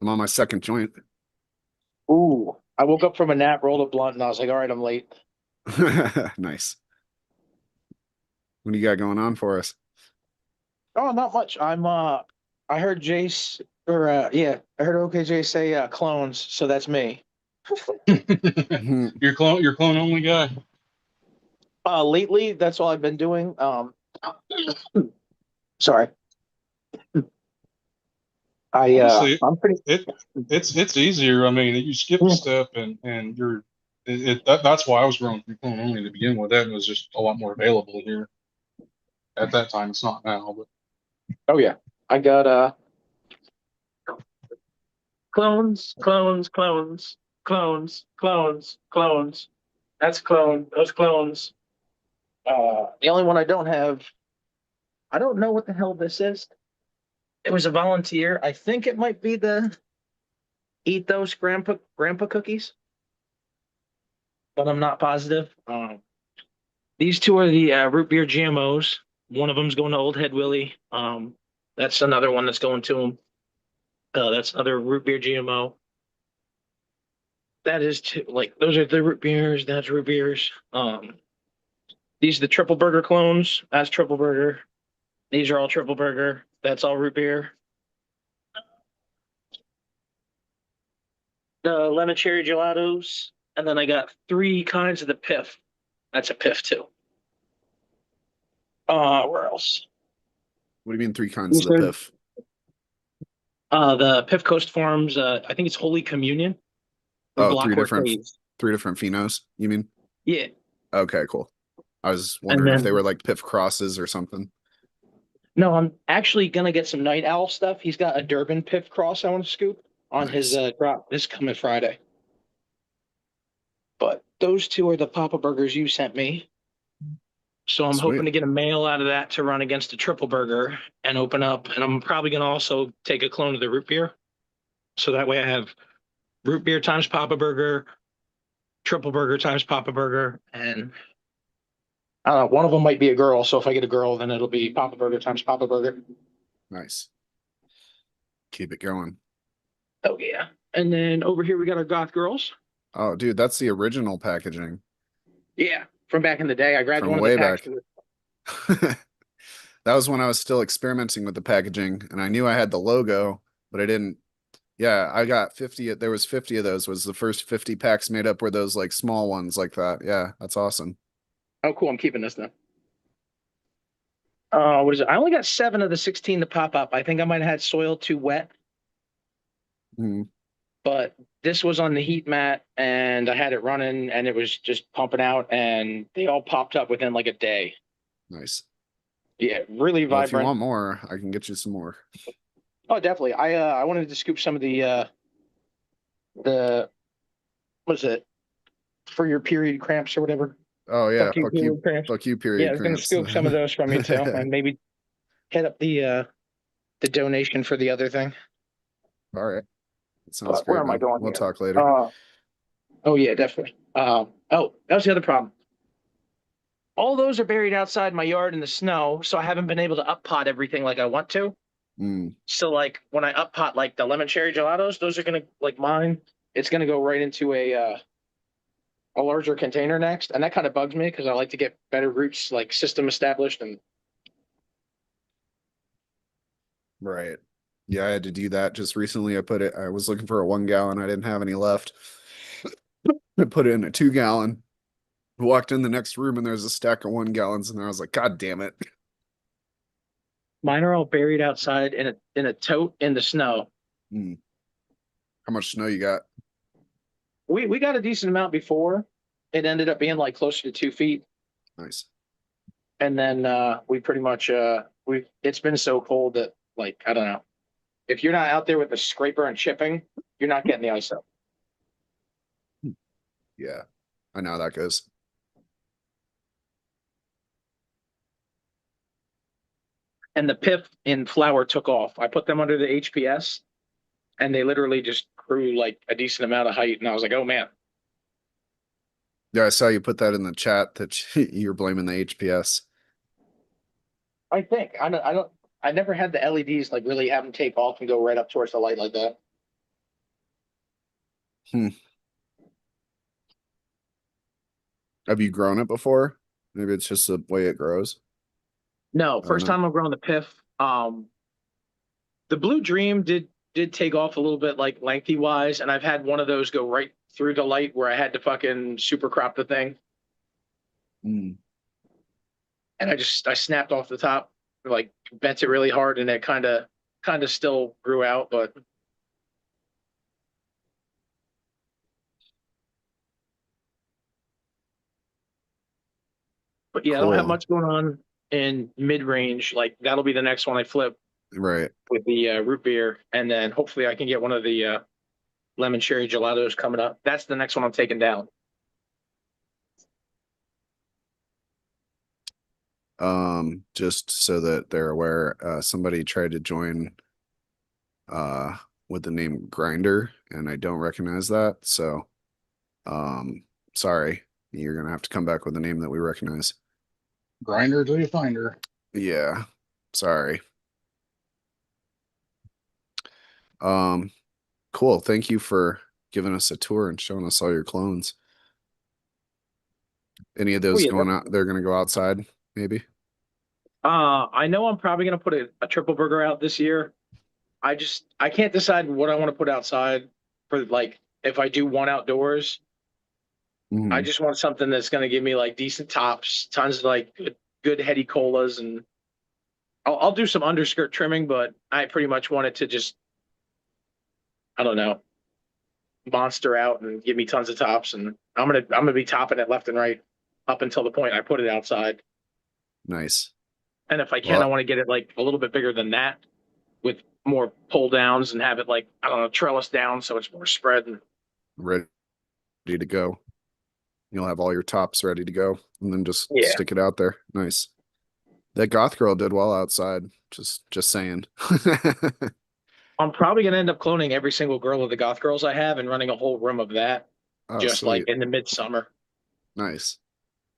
I'm on my second joint. Ooh, I woke up from a nap, rolled a blunt, and I was like, all right, I'm late. Nice. What do you got going on for us? Oh, not much. I heard Jace or yeah, I heard OKJ say clones, so that's me. Your clone only guy. Lately, that's all I've been doing. Sorry. Honestly, I'm pretty it it's easier. I mean, you skip a mm, step, and that's why I was growing from clone only to begin with. That was just a lot more available here at that time. It's not now, but oh yeah. I got clones, clones, clones, clones, clones, clones. That's clone, those clones. The only one I don't have, I don't know what the hell this is. It was a volunteer. I think it might be the eat those grandpa cookies, but I'm not positive. These two are the root beer GMOs. One of them's going to Old Head Willie. That's another one that's going to him. That's other root beer GMO. That is like those are the root beers. That's root beers. These are the triple burger clones. That's triple burger. These are all triple burger. That's all root beer. The lemon cherry gelatos, and then I got three kinds of the piff. That's a piff too. Where else? What do you mean 3 kinds of These the are piff? the Piff Coast Farms. I think it's Holy Communion or Oh, Block Horse Haze. 3 different phenos, you mean? Yeah. Okay, cool. I was And wondering if they then were like Piff crosses or something. no, I'm actually gonna get some Night Owl stuff. He's got a Durban Piff cross I want to scoop on his Nice. drop this coming Friday. But those two are the Papa Burgers you sent me. So I'm hoping Sweet. to get a mail out of that to run against a triple burger and open up. And I'm probably gonna also take a clone of the root beer. So that way I have root beer times Papa Burger, triple burger times Papa Burger, and I don't know, one of them might be a girl. So if I get a girl, then it'll be Papa Burger times Papa Burger. Nice. Keep it going. Oh yeah. And then over here we got our Goth Girls. Oh, dude, that's the original packaging Yeah, from back in the day. I grabbed from one of the way packs. back. That was when I was still experimenting with the packaging and I knew I had the logo, but I didn't. Yeah, I got 50. There was 50 of those. Was the first 50 packs made up were those like small ones like that. Yeah, that's awesome. Oh, cool. I'm keeping this then. What is it? I only got 7 of the 16 to pop up. I think I might have had soil too wet, Mhm. but this was on the heat mat and I had it running and it was just pumping out and they all popped up within like a day. Nice. Yeah, really Well, if you vibrant. want more, I can get you some more. Oh, definitely. I wanted to scoop some of the what is it for your period cramps or whatever. Oh yeah, Fuck you, period cramps. fuck you, Yeah, I period was gonna cramps. scoop some of those from you too, and maybe hit up the donation for the other thing. All right. That sounds But where great, am I man. going We'll here? talk later. Uh, oh yeah, definitely. Oh, that was the other problem. All those are buried outside my yard in the snow, so I haven't been able to up pot everything like I want to. Mm, So like when I up pot like the lemon cherry gelatos, those are gonna like mine. It's gonna go right into a larger container next, and that kind of bugs me because I like to get better roots like system established. And right. Yeah, I had to do that just recently. I was looking for a 1 gallon. I didn't have any left. I put it in a 2 gallon. Walked in the next room and there's a stack of 1 gallons, and I was like, God damn it. mine are all buried outside in a tote in the snow. Mm. How much snow you got? We got a decent amount before. It ended up being like closer to 2 feet. Nice. And then we pretty much we it's been so cold that like I don't know. If you're not out there with the scraper and chipping, you're not getting the ice up. Yeah, I know how that goes. And the pith in flour took off. I put them under the HPS and they literally just grew like a decent amount of height. And I was like, oh man. Yeah, I saw you put that in the chat that you're blaming the HPS. I never had the LEDs like really have them take off and go right up towards the light like that. Hmm. Have you grown it before? Maybe it's just the way it grows. No, I don't first know. time I'm growing the pith. The Blue Dream did take off a little bit like lengthy wise, and I've had one of those go right through the light where I had to fucking super crop the thing, Mm. and I snapped off the top, like bent it really hard, and it kind of still grew out, but yeah, I don't have Cool. much going on in mid range. Like that'll be the next one I flip Right. with the root beer, and then hopefully I can get one of the lemon cherry gelatos coming up. That's the next one I'm taking down. Just so that they're aware, somebody tried to join uh with the name Grinder, and I don't recognize that. So sorry. You're gonna have to come back with a name that we recognize. Grinder to the finder. Yeah. Sorry. Um, cool. Thank you for giving us a tour and showing us all your clones. Any of Oh those yeah, going out, they're gonna go outside, maybe? I know I'm probably gonna put a triple burger out this year. I can't decide what I want to put outside for like if I do one outdoors. I Mhm. just want something that's gonna give me like decent tops, tons of like good heady colas, and I'll do some underskirt trimming, but I pretty much want it to just I don't know monster out and give me tons of tops, and I'm gonna be topping it left and right up until the point I put it outside. Nice. And if I can, I Well, want to get it like a little bit bigger than that with more pull downs and have it like, I don't know, trellis down so it's more spread. And ready to go. You'll have all your tops ready to go and then just yeah, stick it out there. Nice. That goth girl did well outside. Just saying. I'm probably gonna end up cloning every single girl of the goth girls I have and running a whole room of that Oh, just like sweet. in the midsummer. Nice.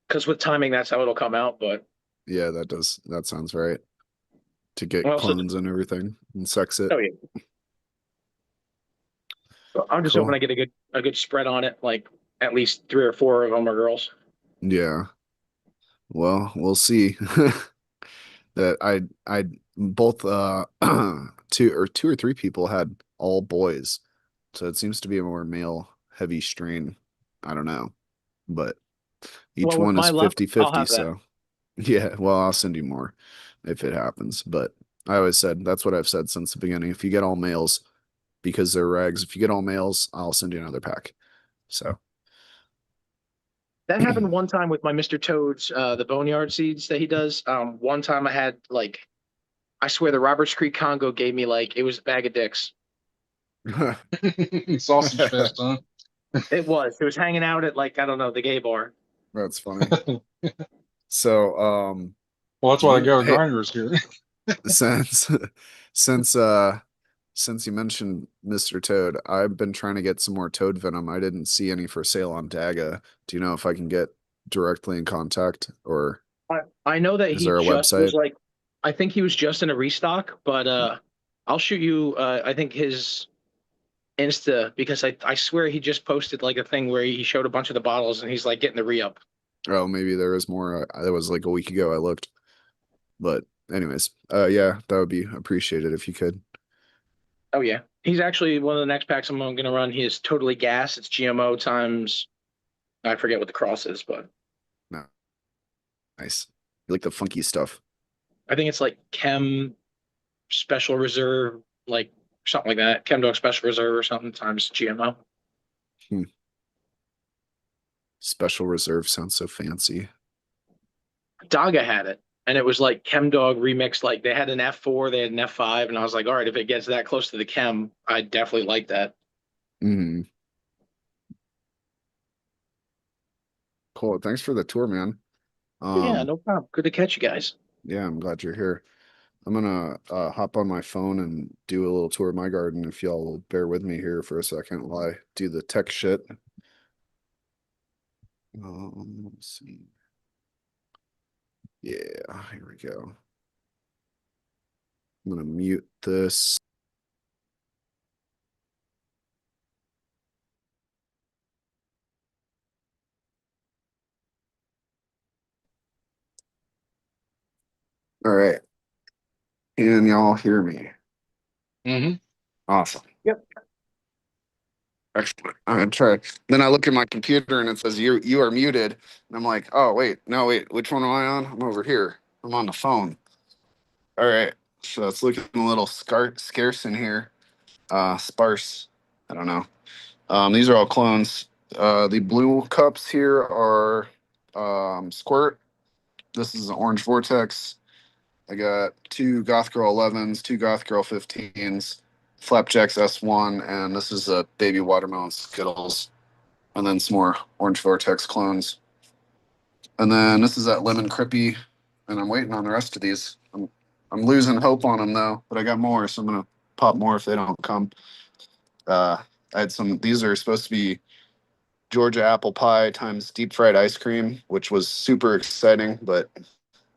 Because with timing, that's how it'll come out. But Yeah, that sounds right. To get also, clones and everything and sex it. oh yeah, I'm just hoping Cool. I get a good spread on it, like at least 3 or 4 of them are girls. Yeah. Well, we'll see. That I both two or three people had all boys. So it seems to be a more male heavy strain. I don't know. But each Well, with one is my luck, I'll 50-50, have that. so yeah, well, I'll send you more if it happens. But I always said that's what I've said since the beginning. If you get all males because they're rags, if you get all males, I'll send you another pack. So That happened one time with my Mr. Toad's, the boneyard seeds that he does. One time I had like, I swear the Roberts Creek Congo gave me like, it was a bag of dicks. Sausage fest, huh? It was hanging out at like, I don't know, the gay bar. that's funny. So Well, that's why the you go hey grinders here. since since since you mentioned Mr. Toad, I've been trying to get some more toad venom. I didn't see any for sale on Daga. Do you know if I can get directly in contact or I know that is he there a just was website? like, I think he was just in a restock, but I'll shoot you. I think his Insta, because I swear he just posted like a thing where he showed a bunch of the bottles and he's like getting the re-up. Oh, maybe there is more. That was like a week ago I looked. But anyways, yeah, that would be appreciated if you could. Oh yeah, he's actually one of the next packs I'm gonna run. He is totally gas. It's GMO times, I forget what the cross is, but No, nice. You like the funky stuff. I think it's like Chem Special Reserve, like something like that. Chem Dog Special Reserve or something times GMO. Hmm. Special reserve sounds so fancy. Daga had it, and it was like Chem Dog remixed. Like they had an F4, they had an F5, and I was like, all right, if it gets that close to the Chem, I definitely like that. Hmm. Cool. Thanks for the tour, man. Yeah, Um, no problem. Good to catch you guys. yeah, I'm glad you're here. I'm gonna hop on my phone and do a little tour of my garden if y'all will bear with me here for a second while I do the tech shit. Let's see. Yeah, here we go. I'm gonna mute this. All right. Can y'all hear me? Hmm. Awesome. Yep. Excellent. I'm gonna try. Then I look at my computer and it says you are muted. And I'm like, oh wait, no, wait, which one am I on? I'm over here. I'm on the phone. All right. So it's looking a little scarce in here. Sparse. I don't know. These are all clones. The blue cups here are Squirt. This is an Orange Vortex. I got two Goth Girl 11s, two Goth Girl 15s, Flapjacks S1, and this is a Baby Watermelon Skittles. And then some more Orange Vortex clones. And then this is that Lemon Crippy, and I'm waiting on the rest of these. I'm losing hope on them though, but I got more, so I'm gonna pop more if they don't come. I had some. These are supposed to be Georgia apple pie times deep fried ice cream, which was super exciting. But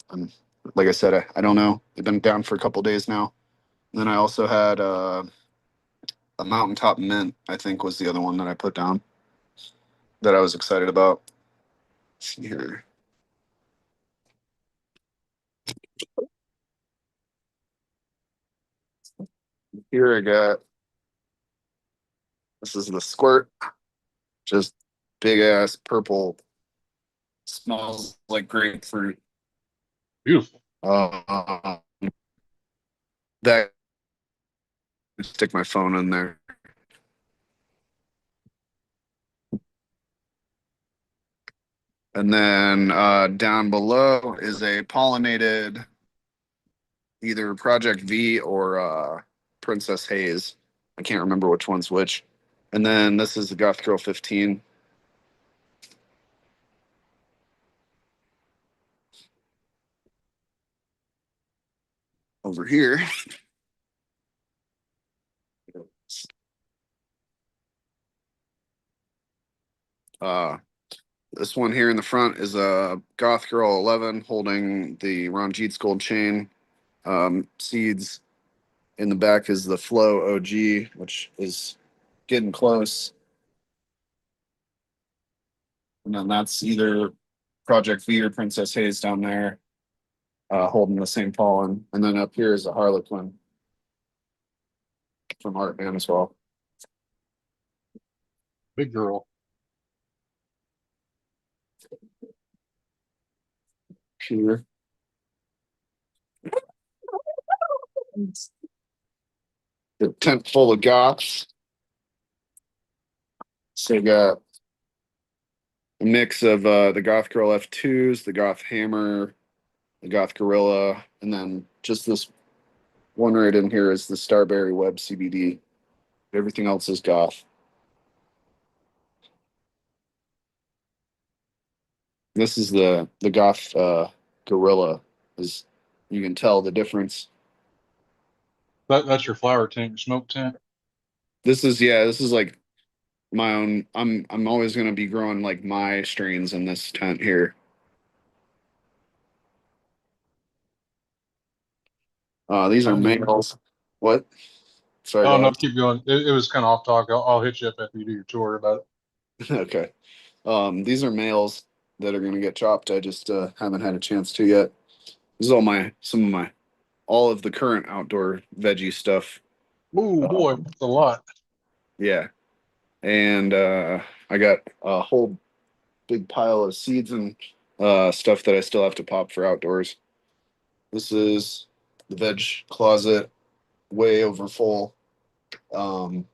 um, like I said, I don't know. They've been down for a couple days now. And then I also had a mountaintop mint. I think was the other one that I put down that I was excited about. Let's see here. Here I got. This is the squirt. Just big ass purple. Smells like grapefruit. Beautiful. Uh, that stick my phone in there. And then down below is a pollinated either Project V or Princess Hayes. I can't remember which one's which. And then this is the Goth Girl 15. Over here. Uh, this one here in the front is a Goth Girl 11 holding the Ranjit's gold chain. Seeds in the back is the Flow OG, which is getting close. And then that's either Project V or Princess Hayes down there, holding the same pollen. And then up here is a Harlequin from Artman as well. Big girl. Here. The tent full of goths. So you got a mix of the Goth Girl F2s, the Goth Hammer, the Goth Gorilla, and then just this one right in here is the Starberry Web CBD. Everything else is Goth. This is the Goth Gorilla. Is you can tell the difference. That's your flower tent, smoke tent. This is like my own. I'm always gonna be growing like my strains in this tent here. These are males. What? Sorry, Oh no, dog. keep going. It was kind of off talk. I'll hit you up after you do your tour about it. Okay. These are males that are gonna get chopped. I just haven't had a chance to yet. This is some of my all of the current outdoor veggie stuff. Oh boy, Um, it's a lot. yeah, and I got a whole big pile of seeds and stuff that I still have to pop for outdoors. This is the veg closet, way over full. Um,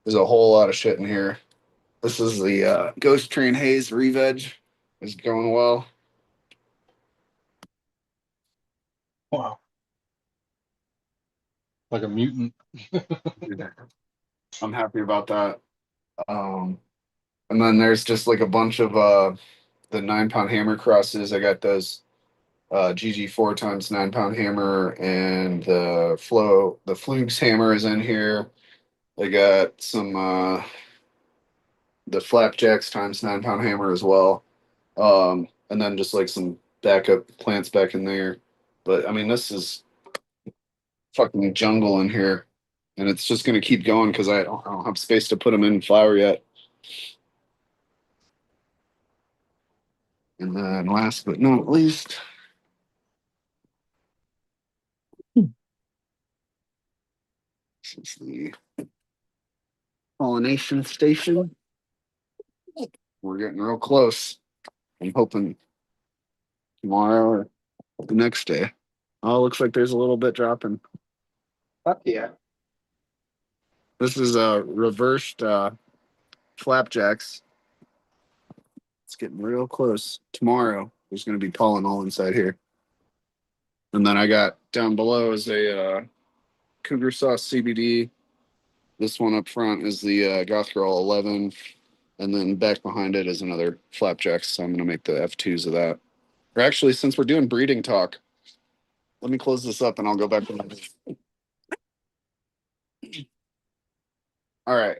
there's a whole lot of shit in here. This is the Ghost Train Haze re-veg. It's going well. Wow, like a mutant. I'm happy about that. Um, and then there's just like a bunch of the 9 pound hammer crosses. I got those GG 4 times 9 pound hammer and the Fluke's hammer is in here. I got some the flapjacks times 9 pound hammer as well. And then just like some backup plants back in there. But I mean, this is fucking jungle in here, and it's just gonna keep going because I don't have space to put them in flower yet. And then last but not least, this is the pollination station. We're getting real close. I'm hoping tomorrow or the next day. Oh, looks like there's a little bit dropping. Fuck yeah. This is reversed flapjacks. It's getting real close. Tomorrow there's going to be pollen all inside here. And then I got down below is a Cougar Sauce CBD. This one up front is the Goth Girl 11. And then back behind it is another flapjacks. So I'm going to make the F2s of that. Or actually, since we're doing breeding talk, let me close this up and I'll go back to my. All right.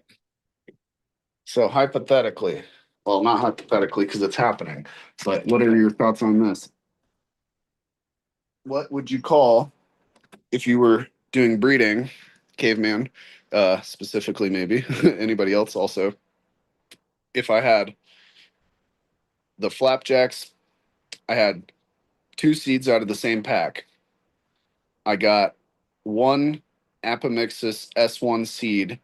So hypothetically, well, not hypothetically because it's happening, but what are your thoughts on this? What would you call if you were doing breeding, caveman, specifically maybe anybody else also? If I had the flapjacks, I had 2 seeds out of the same pack. I got one Apomixis S1 seed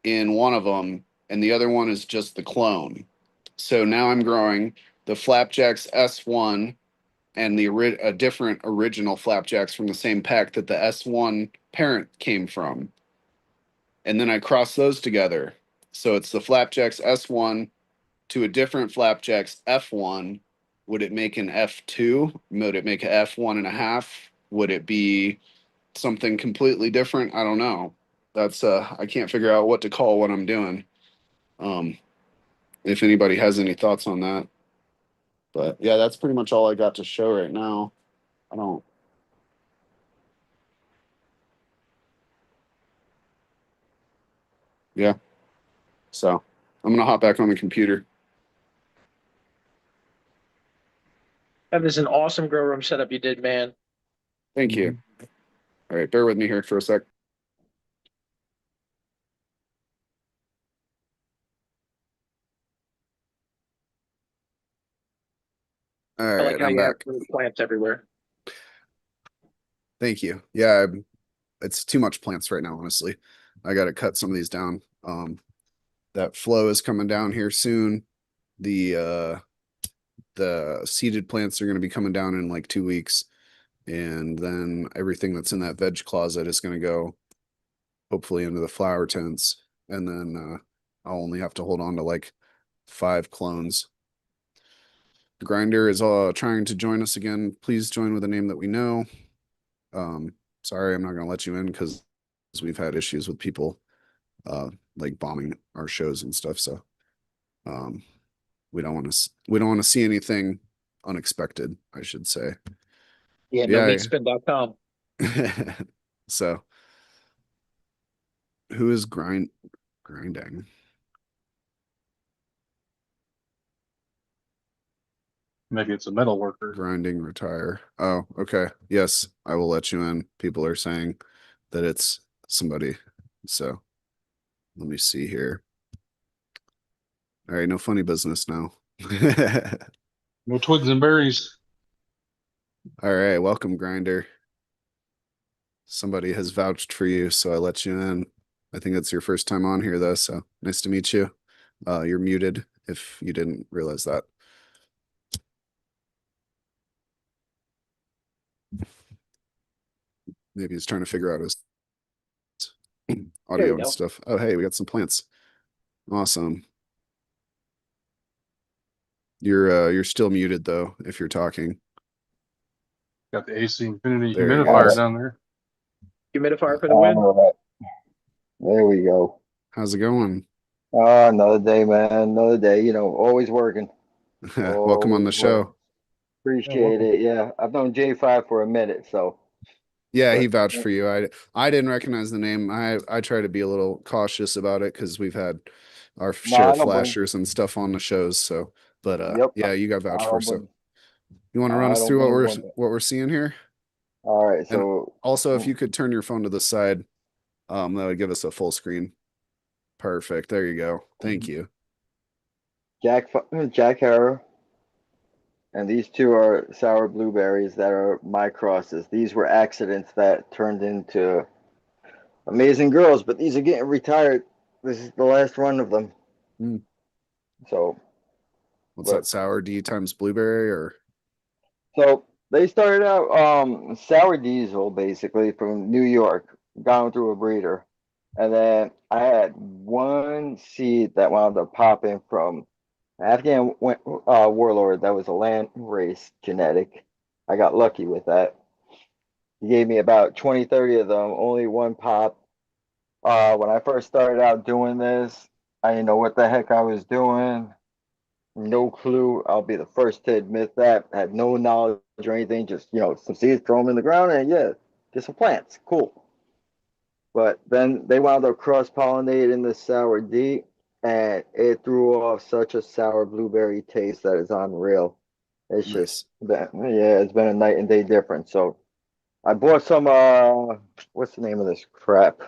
in one of them, and the other one is just the clone. So now I'm growing the Flapjacks S1 and a different original Flapjacks from the same pack that the S1 parent came from. And then I cross those together. So it's the Flapjacks S1 to a different flapjacks F1, would it make an F2? Would it make a F1.5? Would it be something completely different? I don't know. That's I can't figure out what to call what I'm doing. Um, if anybody has any thoughts on that. But yeah, that's pretty much all I got to show right now. I don't. Yeah. So I'm gonna hop back on the computer. That is an awesome grow room setup you did, man. Thank you. All right, bear with me here for a sec. All I like right, how I'm you have back. plants everywhere. Thank you. Yeah, it's too much plants right now, honestly. I got to cut some of these down. That flow is coming down here soon. The seeded plants are going to be coming down in like 2 weeks, and then everything that's in that veg closet is going to go hopefully into the flower tents, and then I'll only have to hold on to like 5 clones. The grinder is trying to join us again. Please join with a name that we know. Sorry, I'm not going to let you in because we've had issues with people like bombing our shows and stuff. So um, we don't want to see anything unexpected, I should say. Yeah, no Yeah. meatspin.com. So who is grinding? Maybe it's a metal worker. Grinding retire. Oh, okay. Yes, I will let you in. People are saying that it's somebody. So let me see here. All right, no funny business now. No twigs and berries. All right, welcome, Grinder. Somebody has vouched for you, so I let you in. I think it's your first time on here, though, so nice to meet you. You're muted if you didn't realize that. Maybe he's trying to figure out his There audio you and go. stuff. Oh, hey, we got some plants. Awesome. You're still muted though if you're talking. Got the AC Infinity There you humidifier go. down there. Humidifier for the win. All right. There we go. How's it going? Another day, man. Another day. Always working. Welcome on Always the working. show. Appreciate it. Yeah, I've known J5 for a minute, so. Yeah, he But vouched for you. I didn't recognize the name. I try to be a little cautious about it because we've had our no, share I of don't blame. flashers and stuff on the shows. So, but Yep, yeah, you got I vouched for. don't So blame. you want to run I us don't through blame one bit. what we're seeing here? All right, And so also, if you could turn your phone to the side, that would give us a full screen. Perfect. There you go. Thank you. Jack Harrow, and these two are sour blueberries that are my crosses. These were accidents that turned into amazing girls, but these are getting retired. This is the last run of them. Mm. So, What's but that, sour D times blueberry or? So they started out sour diesel basically from New York, gone through a breeder. And then I had one seed that wound up popping from Afghan warlord that was a land race genetic. I got lucky with that. He gave me about 20, 30 of them, only one pop. When I first started out doing this, I didn't know what the heck I was doing. No clue. I'll be the first to admit that. Had no knowledge or anything. Just, some seeds, throw them in the ground, and yeah, get some plants. Cool. But then they wound up cross pollinating the sour D, and it threw off such a sour blueberry taste that is unreal. It's just Nice. been, yeah, it's been a night and day difference. So I bought some, what's the name of this crap?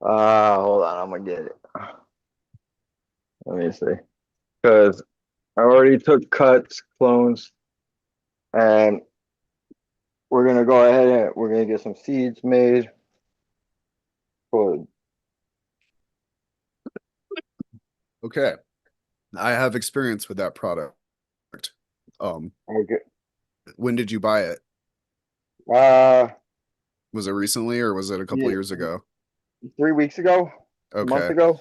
Hold on, I'm gonna get it. Let me see. Because I already took cuts, clones, and we're gonna go ahead and we're gonna get some seeds made for. Okay. I have experience with that product. Um, Okay. when did you buy it? Uh, Was it recently or was it a couple yeah, years ago? 3 weeks ago, a month Okay. ago.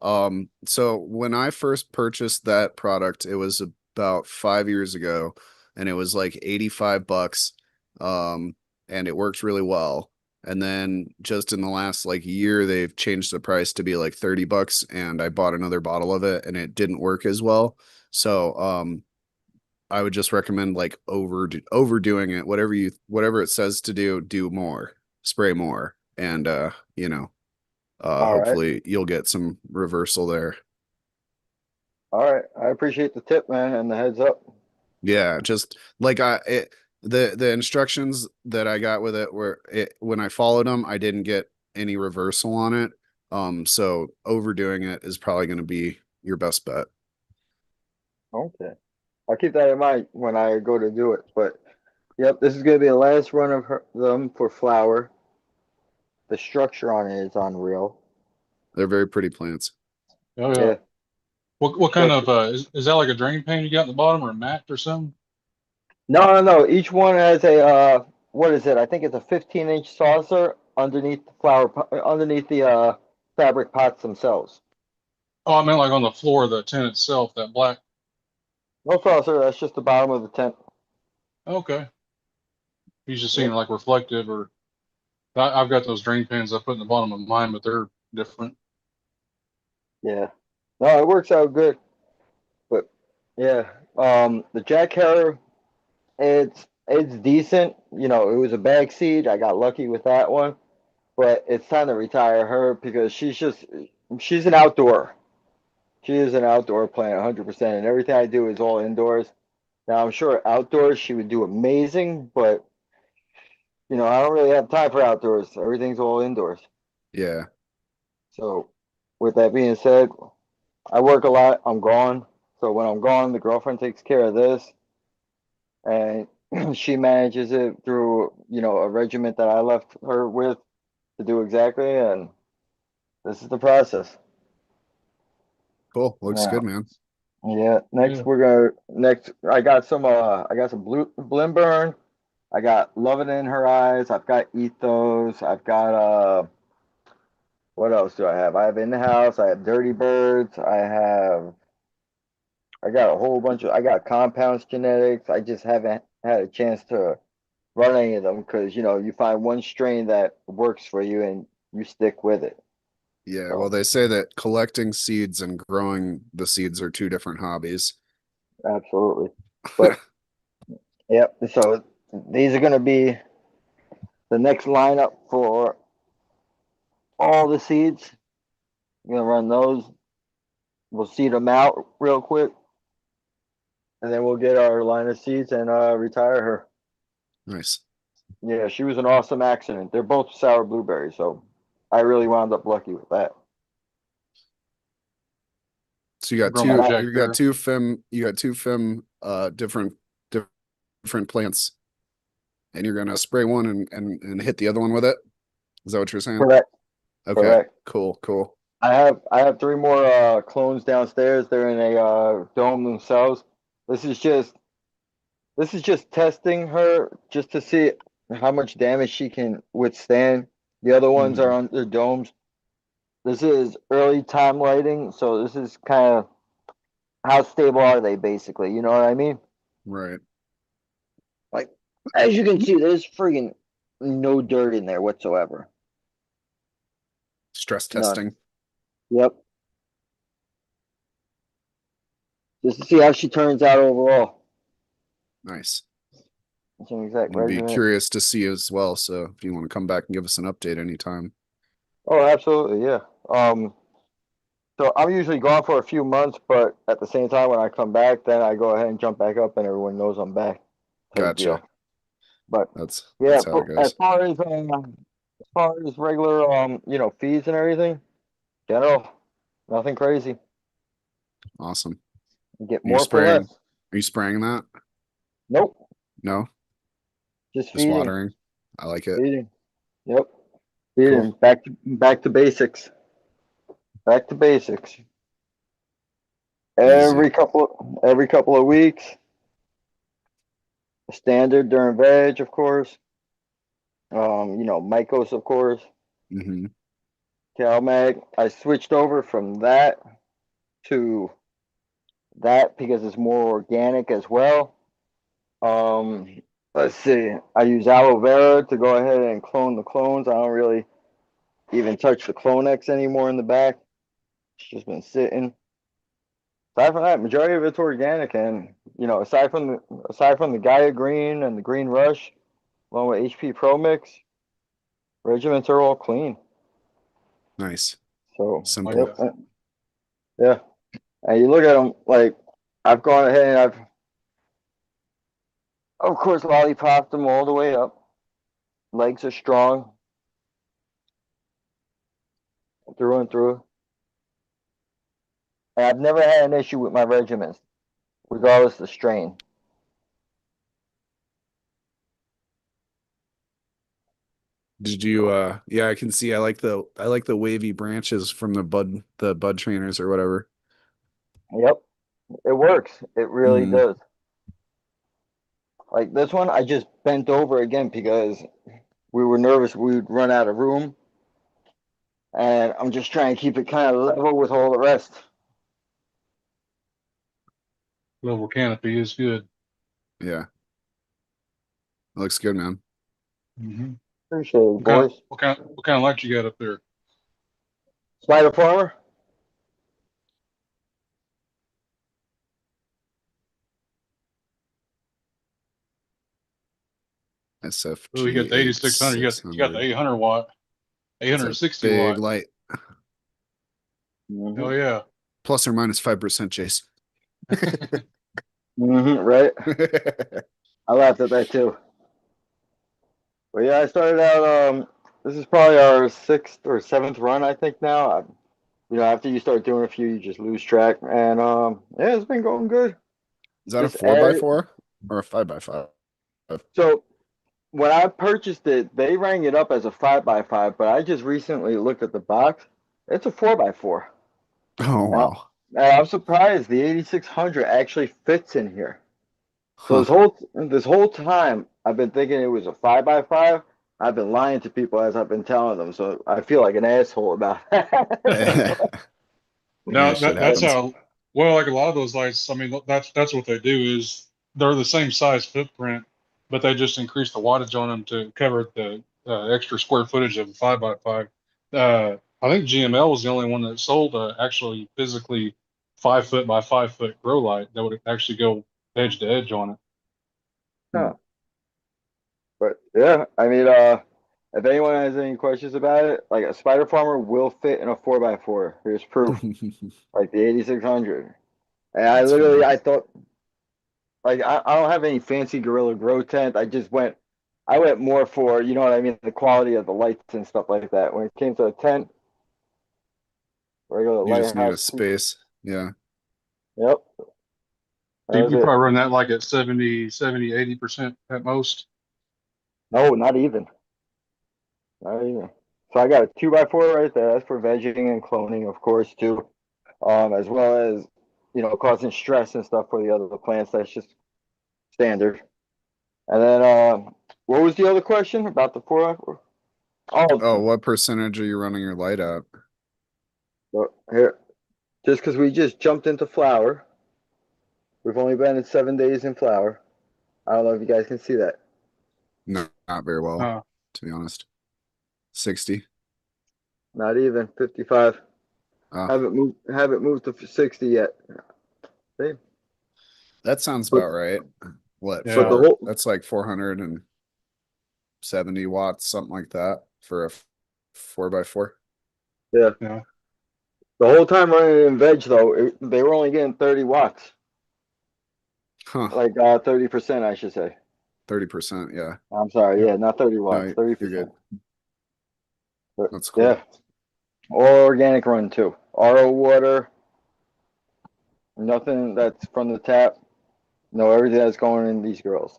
So when I first purchased that product, it was about 5 years ago, and it was like $85. Um, and it worked really well. And then just in the last like year, they've changed the price to be like $30, and I bought another bottle of it and it didn't work as well. So, I would just recommend like overdoing it. Whatever it says to do, do more, spray more, and All right. hopefully you'll get some reversal there. All right. I appreciate the tip, man, and the heads up. Yeah, just like the instructions that I got with it were when I followed them, I didn't get any reversal on it. So overdoing it is probably going to be your best bet. Okay. I'll keep that in mind when I go to do it. But yep, this is gonna be the last run of them for flower. The structure on it is unreal. They're very pretty plants. Oh yeah. Yeah. What kind of Structure. is that like a drain pan you got in the bottom or a mat or something? No, no, no. Each one has a what is it? I think it's a 15-inch saucer underneath the underneath the fabric pots themselves. Oh, I meant like on the floor of the tent itself, that black. No saucer, that's just the bottom of the tent. Okay. He's just seeing Yep. like reflective or I've got those drain pans I put in the bottom of mine, but they're different. Yeah. No, it works out good. But yeah. The Jack Herer, it's decent. You know, it was a bag seed. I got lucky with that one. But it's time to retire her because she's an outdoor. She is an outdoor plant 100%, and everything I do is all indoors. Now I'm sure outdoors she would do amazing, but I don't really have time for outdoors. Everything's all indoors. Yeah. So with that being said, I work a lot. I'm gone. So when I'm gone, the girlfriend takes care of this, and she manages it through, a regiment that I left her with to do exactly, and this is the process. Cool. Looks good, Now, man. yeah, Yeah. next I got some blue Blimburn. I got Love It in Her Eyes. I've got Ethos. I've got what else do I have? I have In the House. I have Dirty Birds. I got a whole bunch of I got Compounds Genetics. I just haven't had a chance to run any of them because you find one strain that works for you and you stick with it. Yeah, well, So they say that collecting seeds and growing the seeds are two different hobbies. absolutely. But yep, so these are gonna be the next lineup for all the seeds. I'm gonna run those. We'll seed them out real quick, and then we'll get our line of seeds and retire her. Nice. Yeah, she was an awesome accident. They're both sour blueberries, so I really wound up lucky with that. So you I'll got grow my And two, I, Jack you got there. two fem, different plants, and you're gonna spray one and hit the other one with it. Is that what you're saying? correct, Okay, correct. cool, cool. I have three more clones downstairs. They're in a dome themselves. This is just this is just testing her just to see how much damage she can withstand. The other ones are Mhm. on their domes. This is early time lighting, so this is kind of how stable are they basically, you know what I mean? Right. Like as you can see, there's friggin' no dirt in there whatsoever. Stress None. testing. Yep. Just to see how she turns out overall. Nice. It's an exact I'd be regimen. curious to see as well. So if you want to come back and give us an update anytime. Oh, absolutely, yeah. So I'm usually gone for a few months, but at the same time, when I come back, then I go ahead and jump back up, and everyone knows I'm back, type Gotcha. deal. But yeah, That's how it as goes. far as regular fees and everything, general, nothing crazy. Awesome. You get Are you more for less. spraying? Are you spraying that? Nope, No, just just feeding, watering. I like it. feeding. Yep, Cool. feeding. Back to basics. Back to basics. Easy. Every couple of weeks, standard during veg, of course. Mycos, of course. Hmm. CalMag. I switched over from that to that because it's more organic as well. Let's see. I use aloe vera to go ahead and clone the clones. I don't really even touch the Clonex anymore in the back. It's just been sitting. Aside from that, majority of it's organic, and aside from the Gaia Green and the Green Rush, along with HP Pro Mix, regiments are all clean. Nice. So Like Simple. yep, that. yeah. And you look at them like I've gone ahead and I've, of course, lollipopped them all the way up. Legs are strong through and through. And I've never had an issue with my regiments, regardless of the strain. Did you yeah, I can see I like the wavy branches from the bud trainers or whatever. Yep, it works. It really Mm. does. Like this one, I just bent over again because we were nervous we would run out of room. And I'm just trying to keep it kind of level with all the rest. Level canopy is good. Yeah. Looks good, man. Mm-hmm. Appreciate it, boys. What kind of light you got up there? Spider Farmer? Oh, you got SFG the 8600. You got the 800 watt, It's a 860 big watt. light. Oh yeah. Plus or minus 5%, Chase. Right. I laughed at that too. But yeah, I started out. This is probably our 6th or 7th run, I think now. After you start doing a few, you just lose track. And yeah, it's been going good. Is that a Just 4x4 or a 5x5? So when I purchased it, they rang it up as a 5x5, but I just recently looked at the box. It's a 4x4. Oh Now, wow. I'm surprised the 8600 actually fits in here. So Huh. this whole time I've been thinking it was a 5x5. I've been lying to people as I've been telling them, so I feel like an asshole about that. No, Yeah, shit that's happens. how. Well, like a lot of those lights. I mean, that's what they do is they're the same size footprint, but they just increase the wattage on them to cover the extra square footage of a 5x5. I think GML was the only one that sold actually physically 5 foot by 5 foot grow light that would actually go edge to edge on it. Huh. But yeah, I mean, if anyone has any questions about it, like a Spider Farmer will fit in a 4x4. Here's proof, like the 8600. And That's funny. I thought, like, I don't have any fancy Gorilla Grow tent. I went more for, you know what I mean, the quality of the lights and stuff like that. When it came to a tent, regular You just need a lighthouse. space. Yeah. Yep, that You, was you it. probably run that like at 80% at most. No, not even. Not even. So I got a 2x4 right there. That's for vegging and cloning, of course, too. As well as, causing stress and stuff for the other plants. That's just standard. And then, what was the other question about the 4x4? Oh, Oh, what percentage are you running your light at? so here, just because we just jumped into flower. We've only been in 7 days in flower. I don't know if you guys can see that. No, not very well, Uh, to be honest. 60. Not even 55. Ah, Haven't moved to 60 yet. See? that sounds But about right. What, but the yeah. whole that's like 470 watts, something like that for a 4x4. yeah, Yeah. the whole time running in veg though, they were only getting 30 watts, Huh. like 30%, I should say. 30%. Yeah. I'm sorry, Yeah. yeah, not 30 watts, No, you're 30%. good. But That's cool. yeah, all organic run too. RO water, nothing that's from the tap. No, everything that's going in these girls.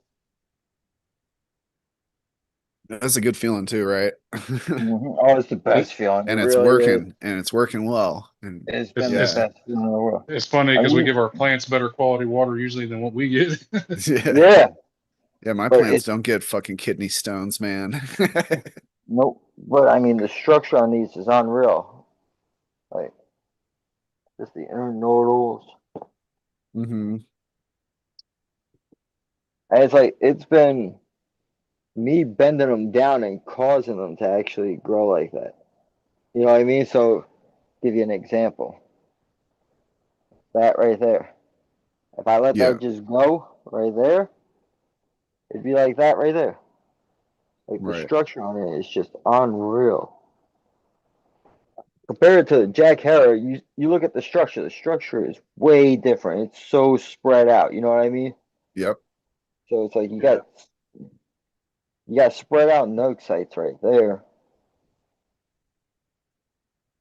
That's a good feeling too, right? Oh, it's the best It, feeling. It And it's really is. working and it's working well. And It's it's been the it's yeah. best feeling in the world. it's funny I because we mean, give our plants better quality water usually than what we get. Yeah. yeah, Yeah, my but plants don't get fucking kidney stones, man. Nope. But I mean, the structure on these is unreal. Like, just the internodals. Mm-hmm. And it's like, it's been me bending them down and causing them to actually grow like that. You know what I mean? So, give you an example. That right there. If I let Yeah, that just go right there, it'd be like that right there. Like the right. structure on it is just unreal. Compared to Jack Harrow, you look at the structure. The structure is way different. It's so spread out. You know what I mean? Yep. So it's like you got spread out nug sites right there.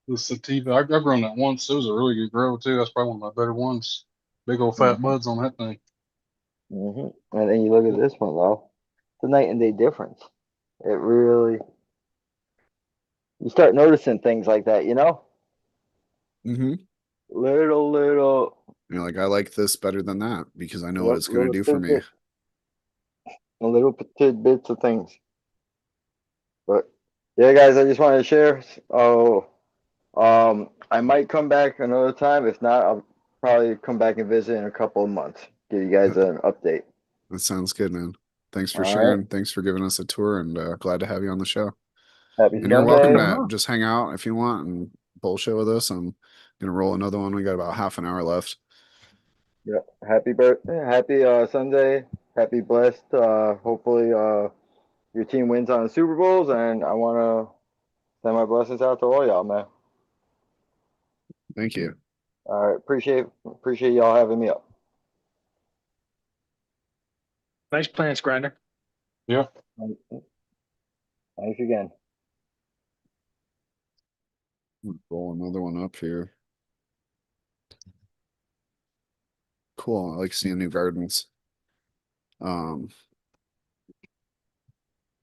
The sativa, I've grown that once. It was a really good grow too. That's probably one of my better ones. Big old fat Hmm. buds on that thing. And then you look at this one though. It's a night and day difference. It really you start noticing things like that. You know, Mm-hmm. little You're like, I like this better than that because I know what yep, it's gonna little do for me. tidbit, little tidbits of things. But yeah, guys, I just wanted to share. Oh, I might come back another time. If not, I'll probably come back and visit in a couple of months. Give you guys That, an update. that sounds good, man. Thanks for All right. sharing. Thanks for giving us a tour, and glad to have you on the show. Happy And you're Welcome welcome to Sunday. to know. just hang out if you want and bullshit with us. I'm gonna roll another one. We got about half an hour left. Yeah. Happy birthday. Happy Sunday. Happy blessed. Hopefully your team wins on the Super Bowls, and I want to send my blessings out to all y'all, man. Thank you. All right. Appreciate y'all having me up. Nice plants, Grinder. Yeah. Thanks again. Roll another one up here. Cool. I like seeing new gardens. Um,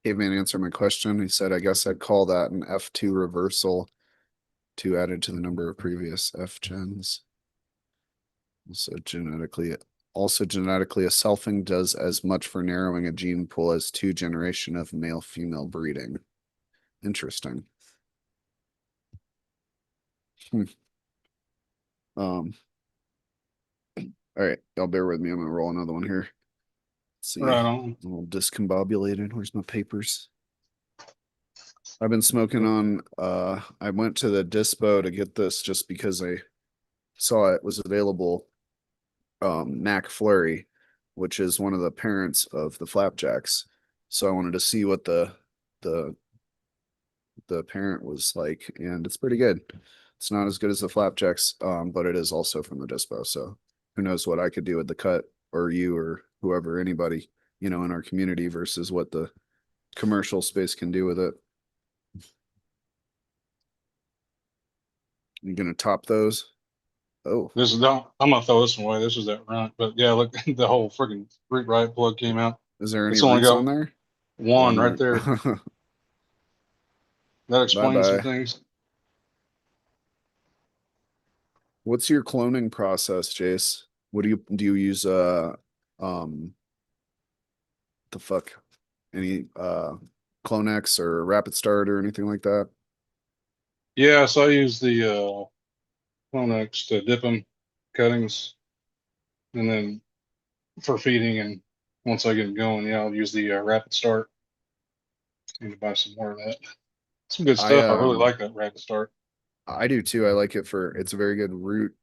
Caveman answered my question. He said, I guess I'd call that an F2 reversal, 2 added to the number of previous F gens. Also genetically, a selfing does as much for narrowing a gene pool as 2 generation of male-female breeding. Interesting. Hmm. Um, all right, y'all bear with me. I'm gonna roll another one here. Let's see. Right A on. little discombobulated. Where's my papers? I've been smoking on I went to the dispo to get this just because I saw it was available. Mac Flurry, which is one of the parents of the flapjacks. So I wanted to see what the the parent was like, and it's pretty good. It's not as good as the flapjacks, but it is also from the dispo. So who knows what I could do with the cut, or you, or whoever, anybody, in our community versus what the commercial space can do with it. You gonna top those? Oh, This is not, I'm gonna throw this one away. This is that runt. But yeah, look, the whole freaking root riot plug came out. is there any It's only roots on got there? one right there. That Bye explains some bye. things. What's your cloning process, Jace? What do you use um the fuck? Any Clonex or Rapid Start or anything like that? Yeah, so I use the Clonex to dip them cuttings, and then for feeding. And once I get them going, yeah, I'll use the Rapid Start. Need to buy some more of that. Some good I stuff. I really like that Rapid Start. I do too. I like it for it's a very good root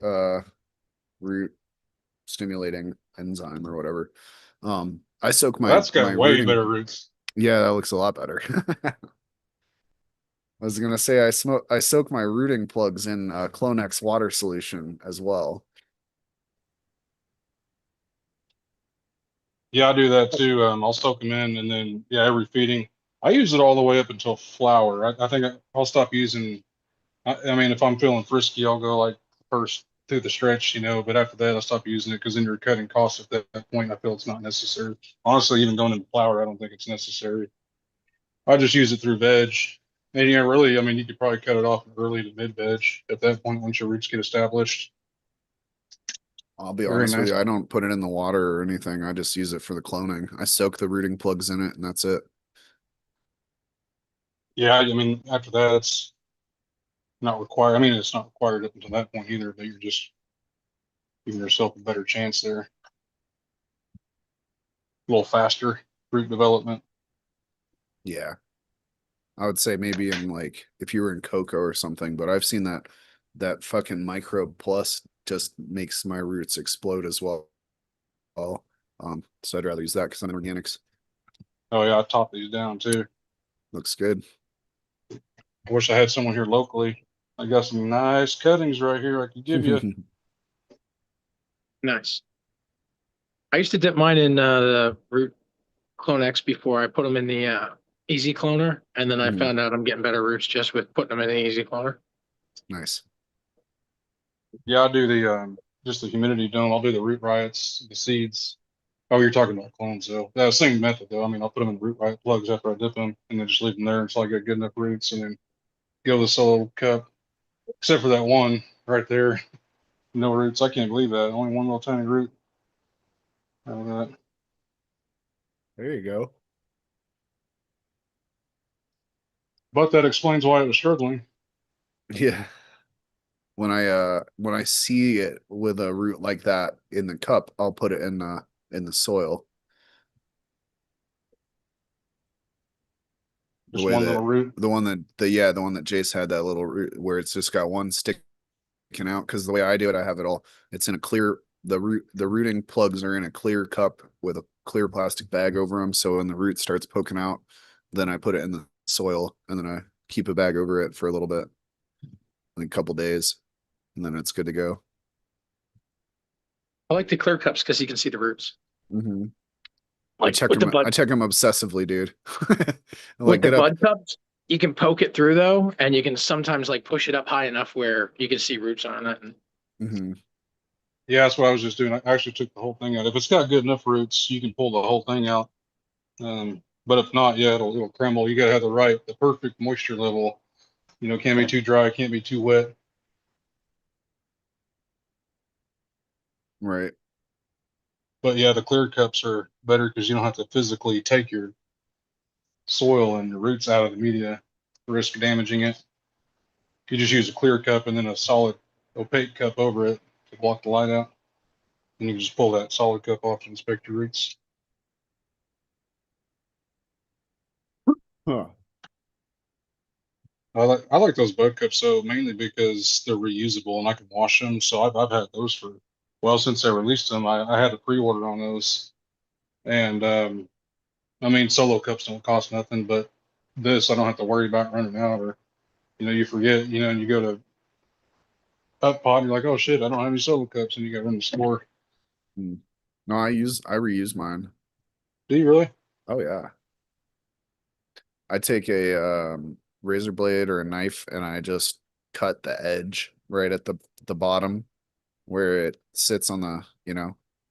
stimulating enzyme or whatever. I soak my That's my got way rooting. better roots. Yeah, that looks a lot better. I was gonna say I soak my rooting plugs in Clonex water solution as well. Yeah, I do that too. I'll soak them in, and then yeah, every feeding, I use it all the way up until flower. I think I'll stop using. I mean, if I'm feeling frisky, I'll go like first through the stretch, but after that, I'll stop using it because then you're cutting costs at that point. I feel it's not necessary. Honestly, even going into flower, I don't think it's necessary. I just use it through veg. And yeah, really, I mean, you could probably cut it off early to mid veg at that point once your roots get established. I'll be Very honest with nice. you, I don't put it in the water or anything. I just use it for the cloning. I soak the rooting plugs in it and that's it. Yeah, I mean, after that, it's not required. I mean, it's not required up until that point either, but you're just giving yourself a better chance there. A little faster root development. Yeah. I would say maybe in like if you were in cocoa or something, but I've seen that that fucking microbe plus just makes my roots explode as well. So I'd rather use that because I'm in organics. Oh yeah, I top these down too. Looks good. I wish I had someone here locally. I got some nice cuttings right here I could give you. Nice. I used to dip mine in the root Clone X before I put them in the Easy Cloner, and then I Mhm. found out I'm getting better roots just with putting them in the Easy Cloner. Nice. Yeah, I do the just the humidity dome. I'll do the root riots, the seeds. Oh, you're talking about clones, though. That's the same method, though. I mean, I'll put them in the root riot plugs after I dip them, and then just leave them there until I get good enough roots, and then go the solo cup. Except for that one right there, no roots. I can't believe that. Only one little tiny root out of that. There you go. But that explains why it was struggling. Yeah. When I see it with a root like that in the cup, I'll put it in the soil. The Just way one that little root. the one that the yeah, the one that Jace had that little root where it's just got one sticking out. Because the way I do it, I have it all. It's in a clear the rooting plugs are in a clear cup with a clear plastic bag over them. So when the root starts poking out, then I put it in the soil and then I keep a bag over it for a little bit, like a couple days, and then it's good to go. I like the clear cups because you can see the roots. Mm-hmm. Like with the I bud check them obsessively, dude. I'm like, with the get up. bud cups, you can poke it through though, and you can sometimes like push it up high enough where you can see roots on it. And Hmm. Yeah, that's what I was just doing. I actually took the whole thing out. If it's got good enough roots, you can pull the whole thing out. But if not, yeah, it'll crumble. You gotta have the perfect moisture level. You know, can't be too dry, can't be too wet. Right. But yeah, the clear cups are better because you don't have to physically take your soil and your roots out of the media, risk damaging it. You just use a clear cup and then a solid opaque cup over it to block the light out. And you can just pull that solid cup off to inspect your roots. Huh. I like those bud cups so mainly because they're reusable and I can wash them. So I've had those for well since they released them. I had a pre-order on those, and I mean solo cups don't cost nothing, but this I don't have to worry about running out or you forget and you go to up pot and you're like, oh shit, I don't have any solo cups, and you got to run the store. Mm. No, I reuse mine. Do you really? Oh yeah. I take a razor blade or a knife and I just cut the edge right at the bottom where it sits on the,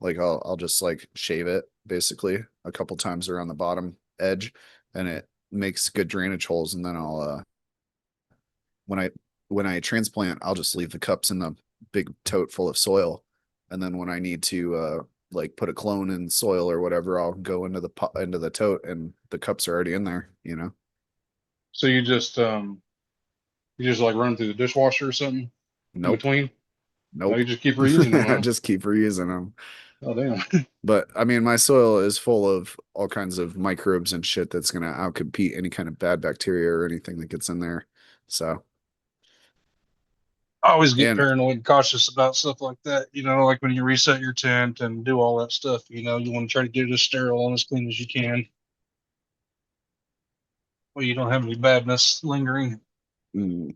like I'll just like shave it basically a couple times around the bottom edge and it makes good drainage holes and then I'll when I transplant, I'll just leave the cups in the big tote full of soil. And then when I need to like put a clone in soil or whatever, I'll go into the pot into the tote and the cups are already in there. So you just like run through the dishwasher or something in Nope. between? No, you Nope. just keep reusing them, I huh? just keep reusing them. Oh damn. But I mean, my soil is full of all kinds of microbes and shit that's gonna outcompete any kind of bad bacteria or anything that gets in there. So, I always get and paranoid and cautious about stuff like that. Like when you reset your tent and do all that stuff, you want to try to get it as sterile and as clean as you can. Well, you don't have any badness lingering. mm,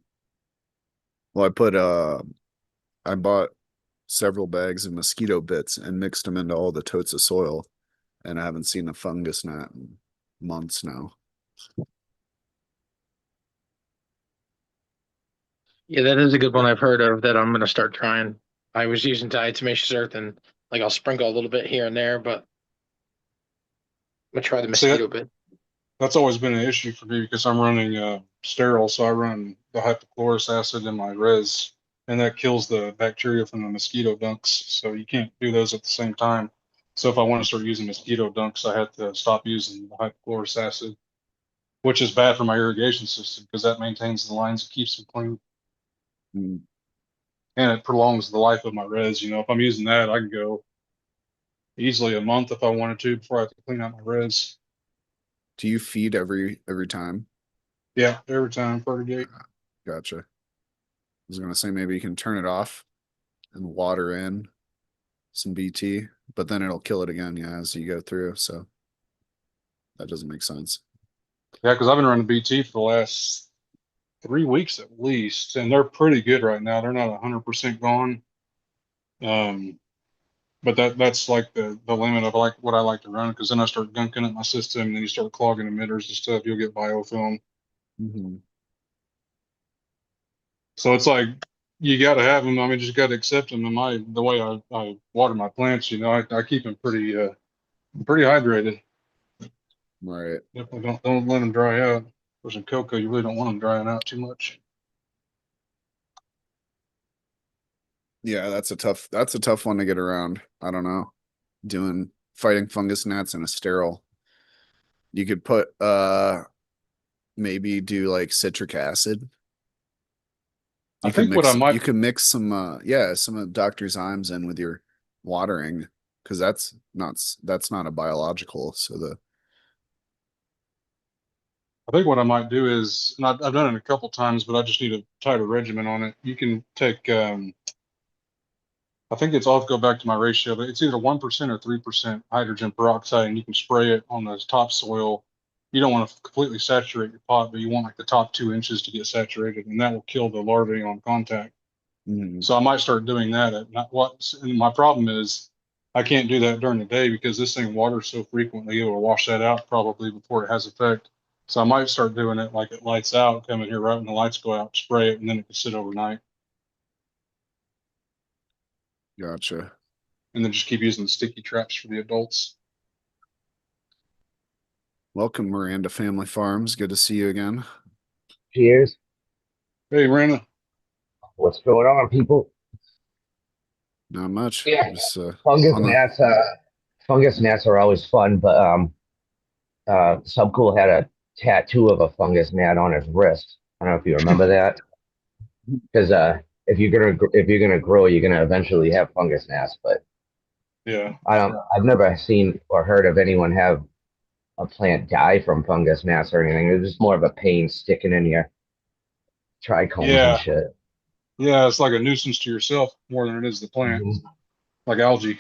well, I bought several bags of mosquito bits and mixed them into all the totes of soil, and I haven't seen a fungus gnat in months now. yeah, that is a good one I've heard of that I'm gonna start trying. I was using diatomaceous earth and like I'll sprinkle a little bit here and there, but I'm gonna try the See, mosquito bit. that's always been an issue for me because I'm running sterile, so I run the hypochlorous acid in my res, and that kills the bacteria from the mosquito dunks. So you can't do those at the same time. So if I want to start using mosquito dunks, I have to stop using the hypochlorous acid. which is bad for my irrigation system because that maintains the lines and keeps them clean. Mm. And it prolongs the life of my res. You know, if I'm using that, I can go easily a month if I wanted to before I have to clean out my res. Do you feed every time? Yeah, every time fertigate. Gotcha. I was gonna say maybe you can turn it off and water in some BT, but then it'll kill it again, yeah, as you go through. So that doesn't make sense. Yeah, because I've been running BT for the last 3 weeks at least, and they're pretty good right now. They're not 100% gone. But that's like the limit of like what I like to run, because then I start gunking at my system and then you start clogging emitters and stuff, you'll get biofilm. Mm-hmm. So it's like you got to have them. I mean, just got to accept them. And the way I water my plants, you know, I keep them pretty hydrated. Right. Definitely don't let them dry out. For some cocoa, you really don't want them drying out too much. Yeah, that's a tough one to get around. I don't know. Doing fighting fungus gnats in a sterile. You could put maybe do like citric acid. I think what I You might can mix some yeah, some of Dr. Zymes in with your watering, because that's not a biological. So the I think what I might do is, and I've done it a couple times, but I just need a tighter regimen on it. You can take I think it's, I'll have to go back to my ratio, but it's either 1% or 3% hydrogen peroxide, and you can spray it on the topsoil. You don't want to completely saturate your pot, but you want like the top 2 inches to get saturated, and that will kill the larvae on contact. mm, So I might start doing that at not what, and my problem is I can't do that during the day because this thing waters so frequently, it will wash that out probably before it has effect. So I might start doing it like it lights out, come in here right when the lights go out, spray it, and then it can sit overnight, gotcha. and then just keep using the sticky traps for the adults. Welcome, Miranda Family Farms. Good to see you again. Cheers. Hey, Rana. What's going on, people? Not much. Yeah, Just fungus on the gnats. Fungus gnats are always fun, but Subcool had a tattoo of a fungus gnat on his wrist. I don't know if you remember that, because if you're gonna grow, you're gonna eventually have fungus gnats. But Yeah. I've never seen or heard of anyone have a plant die from fungus gnats or anything. It was just more of a pain sticking in your trichomes and Yeah. shit. Yeah. It's like a nuisance to yourself more than it is the plant, Hmm. like algae.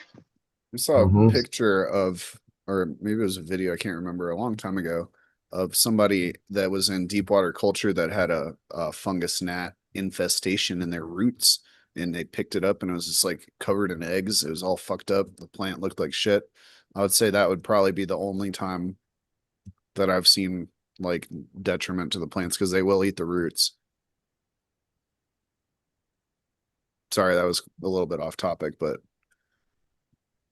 I saw a Hmm. picture of, or maybe it was a video, I can't remember, a long time ago, of somebody that was in deep water culture that had a fungus gnat infestation in their roots, and they picked it up and it was just like covered in eggs. It was all fucked up. The plant looked like shit. I would say that would probably be the only time that I've seen like detriment to the plants, because they will eat the roots. Sorry, that was a little bit off topic, but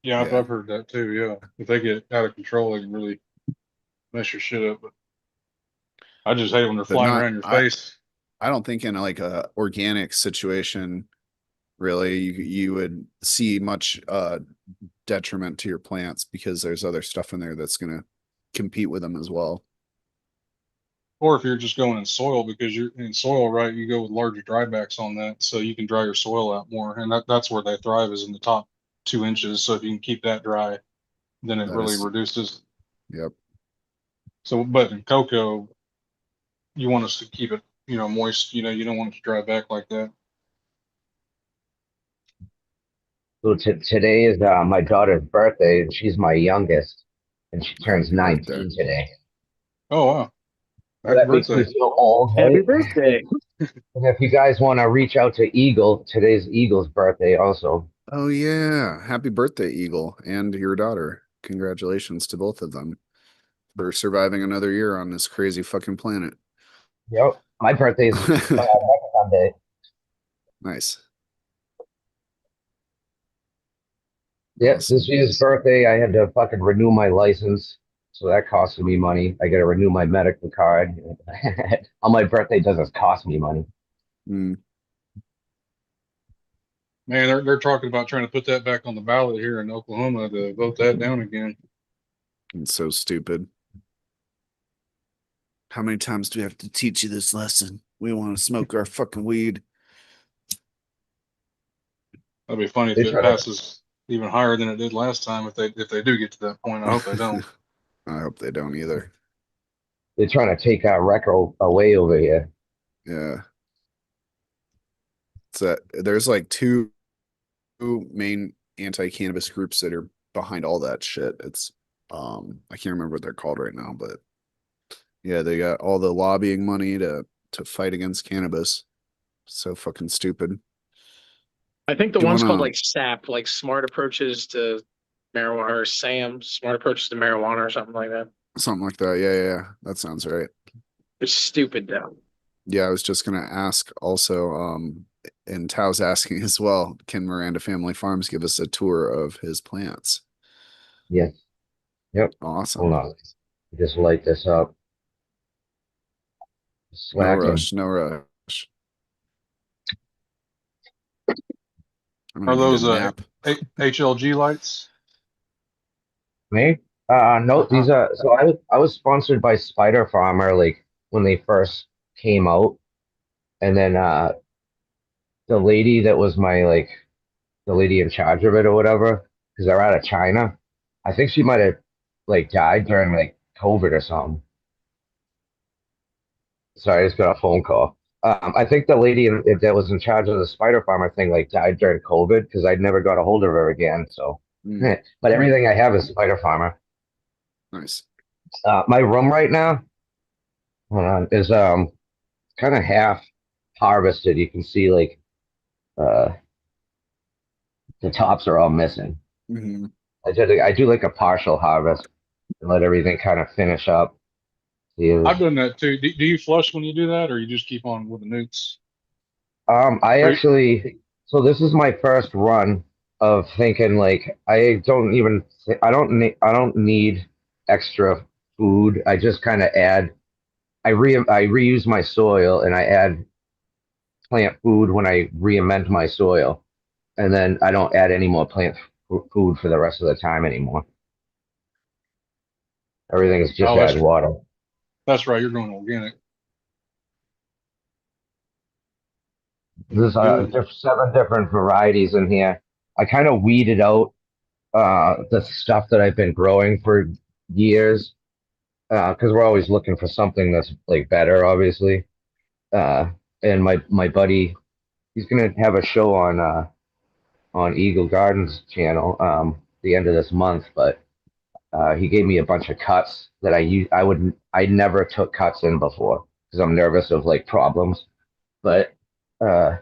Yeah, yeah. I've heard that too. Yeah. If they get out of control, they can really mess your shit up. But I just hate when they're But flying not around your face. I don't think in like a organic situation really you would see much detriment to your plants, because there's other stuff in there that's going to compete with them as well. Or if you're just going in soil, because you're in soil, right? You go with larger drybacks on that, so you can dry your soil out more, and that's where they thrive, is in the top 2 inches. So if you can keep that dry, then it That really is, reduces. yep. So, but in cocoa, you want us to keep it, moist. You don't want it to dry back like that. So today is my daughter's birthday, and she's my youngest, and she turns Happy birthday. 19 today. Oh wow! So Happy that makes me birthday! feel old, Happy right? birthday. And if you guys want to reach out to Eagle, today's Eagle's birthday also. Oh yeah, happy birthday, Eagle, and your daughter. Congratulations to both of them for surviving another year on this crazy fucking planet. Yep. My birthday's next Sunday. Nice. Yep, this Awesome. year's birthday, I had to fucking renew my license. So that costed me money. I got to renew my medical card. On my birthday doesn't cost me money. Mm, Man, they're talking about trying to put that back on the ballot here in Oklahoma to vote that down again. it's so stupid. How many times do we have to teach you this lesson? We want to smoke our fucking weed. That'd be funny if They it try to passes even higher than it did last time. If they do get to that point, I hope they don't. I hope they don't either. they're trying to take our record away over here. Yeah. It's that there's like two main anti-cannabis groups that are behind all that shit. It's I can't remember what they're called right now, but yeah, they got all the lobbying money to fight against cannabis. So fucking stupid. I think the You one's called wanna like SAP, like Smart Approaches to Marijuana, or SAM, Smart Approaches to Marijuana, or something like that. something like that? Yeah. That sounds right. It's stupid though. Yeah, I was just gonna ask also, and Tao's asking as well, can Miranda Family Farms give us a tour of his plants? Yes. Yep. Hold Awesome. on. Just light this up. No Slacking. rush, no rush. I'm Are gonna need a those nap. HLG lights? Me? No, Uh-huh. these are so I was sponsored by Spider Farmer like when they first came out. And then the lady that was my like the lady in charge of it or whatever, because they're out of China. I think she might have like died during like COVID or something. Sorry, I just got a phone call. I think the lady that was in charge of the spider farmer thing like died during COVID because I never got a hold of her again. So, Mm, but everything I have is spider farmer. nice. My room right now, hold on, is kind of half harvested. You can see like uh the tops are all missing. Hmm. I do like a partial harvest and let everything kind of finish up. I've You, done that too. Do you flush when you do that, or you just keep on with the newts? I Or actually, so this is my first run of thinking like I don't need extra food. I just kind of add I reuse my soil and I add plant food when I re-amend my soil, and then I don't add any more food for the rest of the time anymore. Everything is just oh, add water. that's right. You're going organic. There's Good. there's 7 different varieties in here. I kind of weeded out the stuff that I've been growing for years because we're always looking for something that's like better, obviously. And my buddy, he's gonna have a show on Eagle Gardens channel the end of this month, but he gave me a bunch of cuts that I never took cuts in before because I'm nervous of like problems, but uh,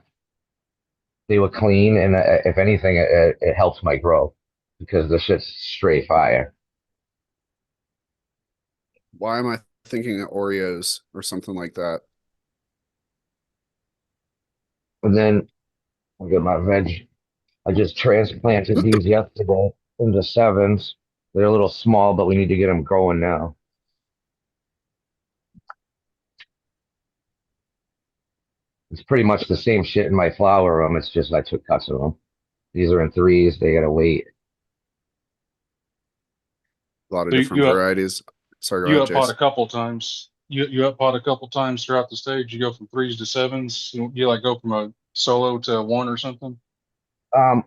they were clean, and if anything, it helps my growth because the shit's straight fire. Why am I thinking of Oreos or something like that? And then I get my veg. I just transplanted these yesterday into sevens. They're a little small, but we need to get them going now. It's pretty much the same shit in my flower room. It's just I took cuts of them. These are in threes. They gotta wait. A lot of So different varieties. Sorry, go you ahead, up pot a Jace. couple times. You up pot a couple times throughout the stage. You go from threes to sevens. You like go from a solo to a one or something.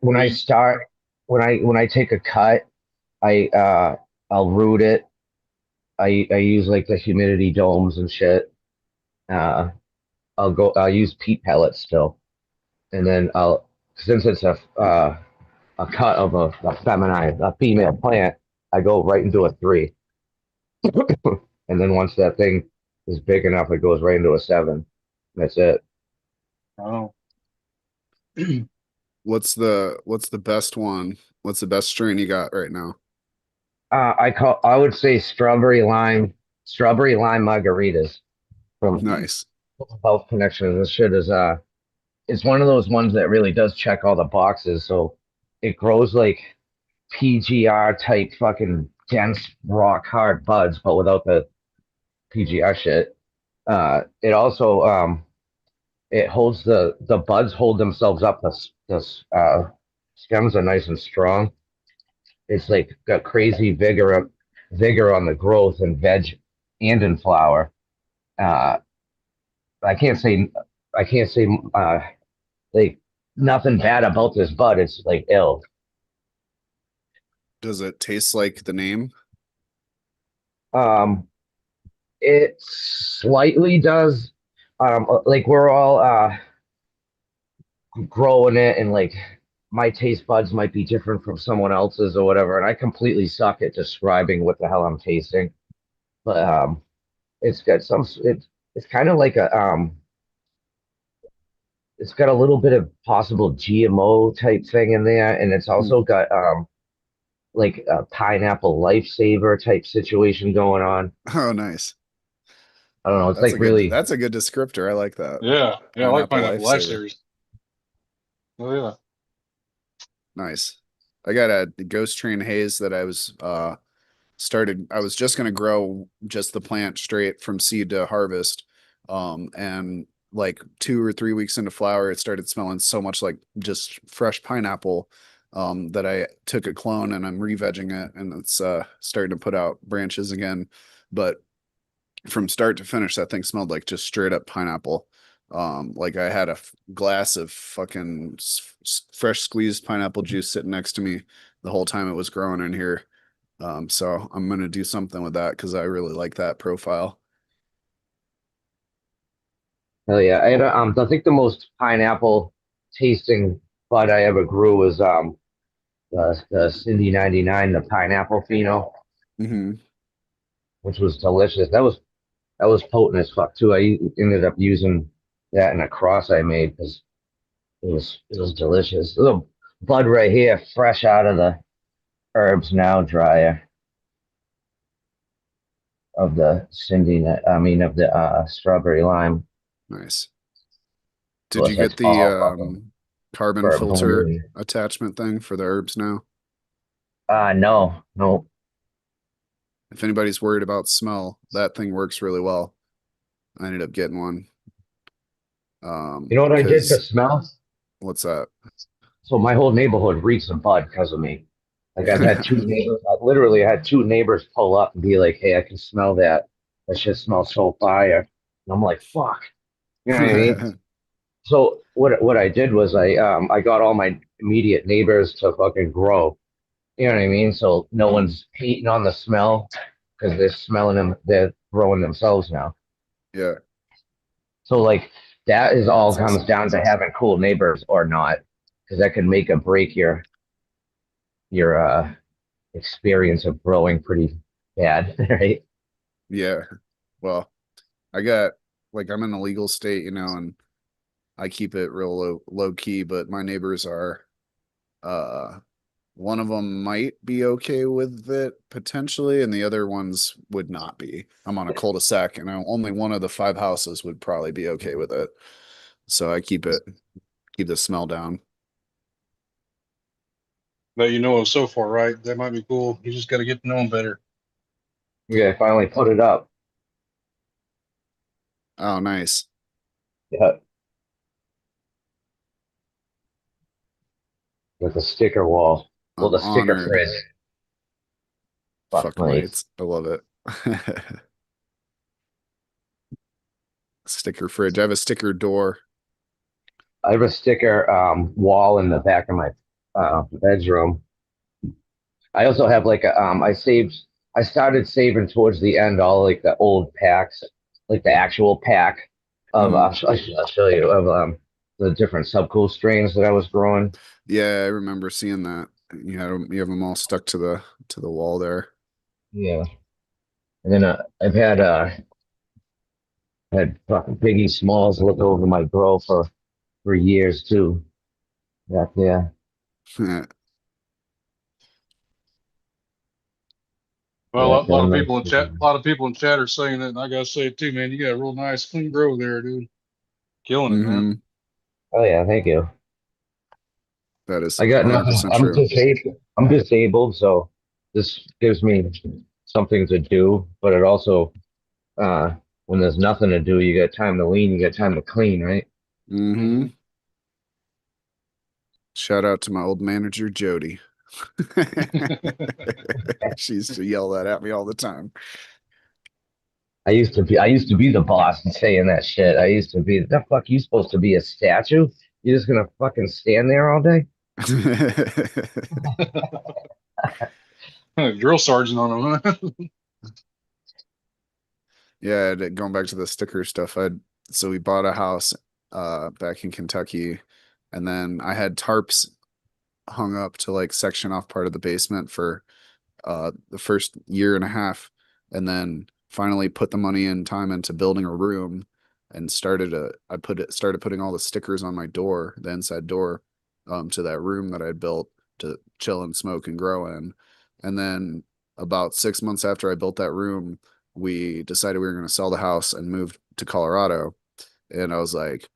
When Or I you start, when I take a cut, I I'll root it. I use like the humidity domes and shit. Uh, I'll use peat pellets still, and then I'll since it's a cut of a female plant, I go right into a three, and then once that thing is big enough, it goes right into a seven. That's it. oh What's the best one? What's the best strain you got right now? I would say strawberry lime margaritas from Nice. Health Connections. This shit is it's one of those ones that really does check all the boxes. So it grows like PGR type fucking dense rock hard buds, but without the PGR shit. It also it holds the buds hold themselves up. The stems are nice and strong. It's like got crazy vigor on the growth and veg and in flower. uh, I can't say, I can't say, like nothing bad about this bud. It's like ill. Does it taste like the name? Um, it slightly does. Like we're all growing it, and like my taste buds might be different from someone else's or whatever. And I completely suck at describing what the hell I'm tasting. But it's got some. It's kind of like a It's got a little bit of possible GMO type thing in there, and it's Mm. also got like a pineapple lifesaver type situation going on. Oh, nice. I don't know. It's like really, That's a good descriptor. I like that. Yeah, yeah, I like Pineapple pineapple life lifesaver. series. Oh yeah. Nice. I got a ghost train haze that I was just gonna grow just the plant straight from seed to harvest. And like 2 or 3 weeks into flower, it started smelling so much like just fresh pineapple. That I took a clone and I'm re-vegging it and it's starting to put out branches again. But from start to finish, that thing smelled like just straight up pineapple. Like I had a glass of fucking fresh squeezed pineapple juice sitting next to me the whole time it was growing in here. So I'm gonna do something with that because I really like that profile. hell yeah. I think the most pineapple tasting bud I ever grew was the Cindy 99, the pineapple pheno, Hmm. which was delicious. That was potent as fuck too. I ended up using that in a cross I made because it was delicious. Little bud right here, fresh out of the herbs now dryer of the of the strawberry lime. Nice. Of Did course, you that's get the all fucking carbon for filter blue. attachment thing for the herbs now? No, no. If anybody's worried about smell, that thing works really well. I ended up getting one. You know what I did for Because smell? what's that? So my whole neighborhood reeks of bud because of me. Like I've had two neighbors, I literally had two neighbors pull up and be like, "Hey, I can smell that. That shit smells so fire." And I'm like, "Fuck," you know what I mean? So what I did was I got all my immediate neighbors to fucking grow. You know what I mean? So no Mhm. one's hating on the smell because they're smelling them, they're growing themselves now. Yeah, So like that is all that's comes awesome. down to having cool neighbors or not, because that can make or break your experience of growing pretty bad, right? Yeah. Well, I got like I'm in a legal state, and I keep it real low key, but my neighbors are uh one of them might be okay with it potentially, and the other ones would not be. I'm on a cul-de-sac, and only one of the 5 houses would probably be okay with it. So I keep the smell down. That you know of so far, right? That might be cool. You just got to get to know them better. Yeah, I finally put it up. Oh, nice. Yeah, with a sticker wall. Well, I'm the sticker honored. fridge. Fuck Fuck nice. mates. I love it. Sticker fridge. I have a sticker door. I have a sticker wall in the back of my bedroom. I also have like I started saving towards the end all like the old packs, like the actual pack of Mhm. I'll show you of the different subcool strains that I was growing. Yeah, I remember seeing that. You have them all stuck to the wall there. Yeah, and then I've had fucking Biggie Smalls look over my grow for years too. Back there. Well, Yeah, a lot damn of nice. people in chat, a lot of people in chat are saying that, and I gotta say it too, man. You got a real nice, clean grow there, dude. Killing it, man. Hmm. Oh yeah, thank you. That is I got nothing. 100% true. I'm disabled, so this gives me something to do. But it also, uh, when there's nothing to do, you got time to lean, you got time to clean, right? Hmm. Hmm. Shout out to my old manager, Jody. She used to yell that at me all the time. I used to be the boss and saying that shit. I used to be the fuck you supposed to be a statue? You're just gonna fucking stand there all day? Drill sergeant on them, huh? Yeah, going back to the sticker stuff, so we bought a house back in Kentucky, and then I had tarps hung up to like section off part of the basement for the first year and a half, and then finally put the money and time into building a room and started putting all the stickers on my door, the inside door, to that room that I built to chill and smoke and grow in. And then about 6 months after I built that room, we decided we were going to sell the house and move to Colorado. And I was like,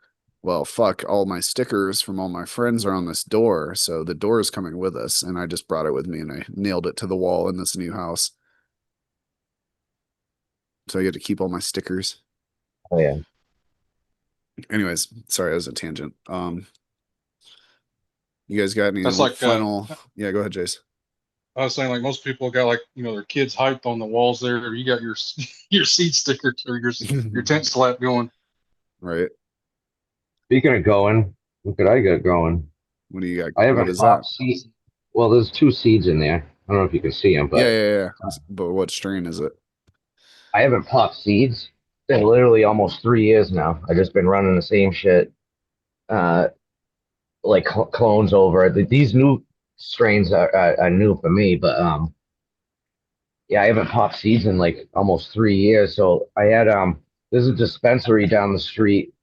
well, fuck, all my stickers from all my friends are on this door. So the door is coming with us. And I just brought it with me and I nailed it to the wall in this new house. So I get to keep all my stickers. Oh yeah. Anyways, sorry, that was a tangent. You guys got any That's like final? Yeah, go ahead, Jace. I was saying, like most people got like their kids hyped on the walls there. You got your your seat stickers or your tent slap going. Right. Speaking of going, what could I get going? What do you got? I What haven't is that? popped seeds. Well, there's two seeds in there. I don't know if you can see them, Yeah, but yeah, yeah. But what strain is it? I haven't popped seeds. It's been literally almost 3 years now. I just been running the same shit, uh, like clones over. These new strains are new for me, but yeah, I haven't popped seeds in like almost 3 years. So I had there's a dispensary down the street,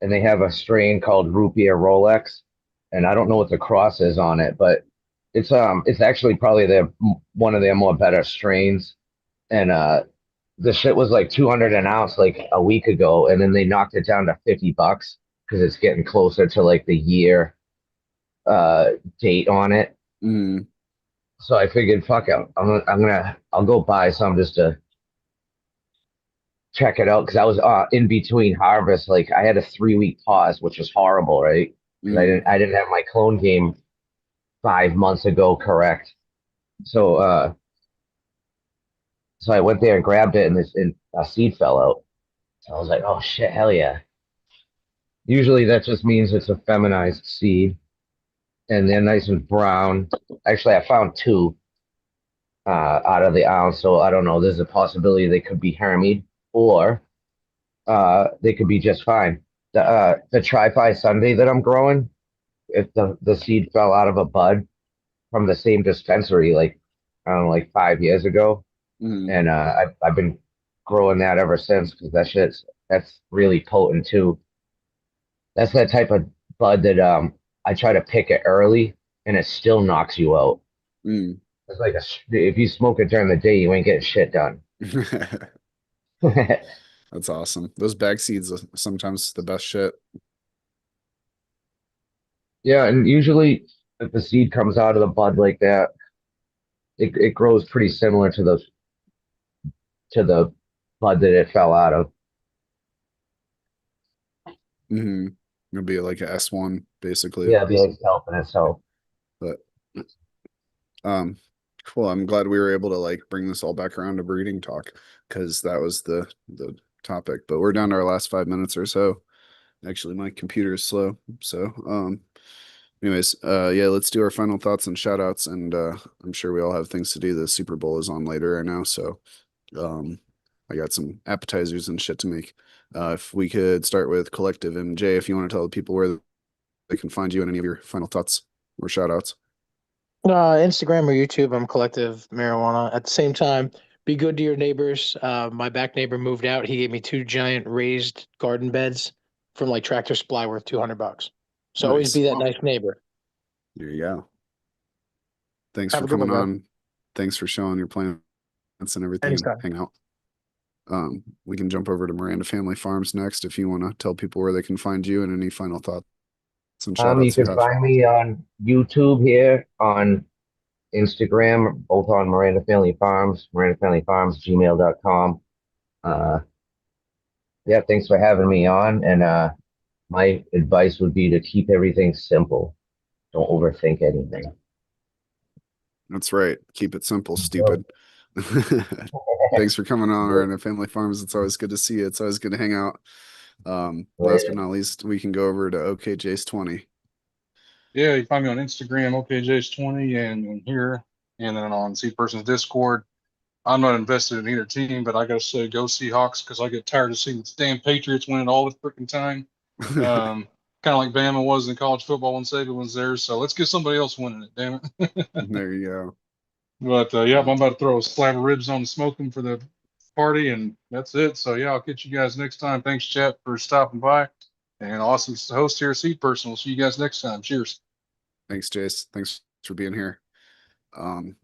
and they have a strain called Root Beer Rolex, and I don't know what the cross is on it, but it's actually probably one of their more better strains, and the shit was like 200 an ounce like a week ago, and then they knocked it down to $50 because it's getting closer to like the year uh date on it. Mm, So I figured, fuck it, I'll go buy some just to check it out because I was in between harvests. Like I had a 3 week pause, which was horrible, right? Because mm, I didn't have my clone game 5 months ago, correct? So so I went there and grabbed it, and and a seed fell out. So I was like, oh shit, hell yeah. Usually that just means it's a feminized seed, and they're nice and brown. Actually, I found two out of the ounce, so I don't know. There's a possibility they could be hermied, or they could be just fine. The Tri-Fi Sunday that I'm growing, if the seed fell out of a bud from the same dispensary, like I don't know, like 5 years ago, mm, and I've been growing that ever since because that's really potent too. That's that type of bud that I try to pick it early and it still knocks you out. mm. It's like if you smoke it during the day, you ain't getting shit done. That's awesome. Those bag seeds are sometimes the best shit. Yeah, and usually if the seed comes out of the bud like that, it grows pretty similar to the bud that it fell out of. Mm-hmm. It'll be like a S1 basically. Yeah, it'd be like helping itself. But um cool. I'm glad we were able to like bring this all back around to breeding talk because that was the topic. But we're down to our last 5 minutes or so. Actually, my computer is slow. So anyways, yeah, let's do our final thoughts and shout outs, and I'm sure we all have things to do. The Super Bowl is on later right now, so um I got some appetizers and shit to make. If we could start with Collective MJ, if you want to tell the people where they can find you and any of your final thoughts or shout outs. Instagram or YouTube, I'm Collective Marijuana. At the same time, be good to your neighbors. My back neighbor moved out. He gave me two giant raised garden beds from like Tractor Supply worth $200. So always Nice. be that nice neighbor. There you go. Thanks Have for a good one, coming bro. on. Thanks for showing your plants and everything and Anytime. hang out. We can jump over to Miranda Family Farms next if you want to tell people where they can find you and any final thoughts and shout You outs you can have. find me on YouTube here, on Instagram, both on Miranda Family Farms, Miranda Family Farms, gmail.com. Uh, yeah, thanks for having me on. And my advice would be to keep everything simple. Don't overthink anything. That's right. Keep it simple, So, stupid. thanks for coming on our at Family Farms. It's always good to see you. It's always good to hang out. Last but not least, we can go over to OKJ's 20. Yeah, you can find me on Instagram, OKJs20, and here, and then on Seed Person's Discord. I'm not invested in either team, but I gotta say, go Seahawks, because I get tired of seeing the damn Patriots winning all the freaking time. Kind of like Bama was in college football when Saban was there. So let's get somebody else winning it, damn it. There you go. But yeah, I'm about to throw a slab of ribs on the smoking for the party, and that's it. So yeah, I'll catch you guys next time. Thanks, chat, for stopping by. And awesome host here, Seed Person. We'll see you guys next time. Cheers. Thanks, Jace. Thanks for being here.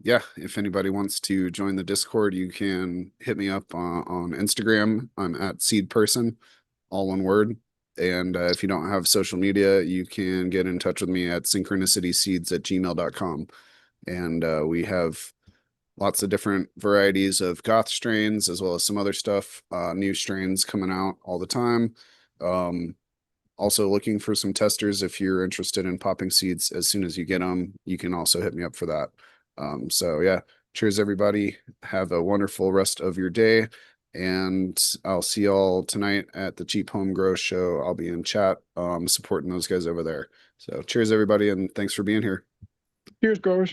Yeah, if anybody wants to join the Discord, you can hit me up on Instagram. I'm at Seed Person, all one word. And if you don't have social media, you can get in touch with me at synchronicityseeds@gmail.com. And we have lots of different varieties of goth strains as well as some other stuff, new strains coming out all the time. Also looking for some testers. If you're interested in popping seeds as soon as you get them, you can also hit me up for that. So yeah, cheers everybody. Have a wonderful rest of your day. And I'll see y'all tonight at the Cheap Home Grow Show. I'll be in chat, supporting those guys over there. So cheers everybody, and thanks for being here. Cheers, growers.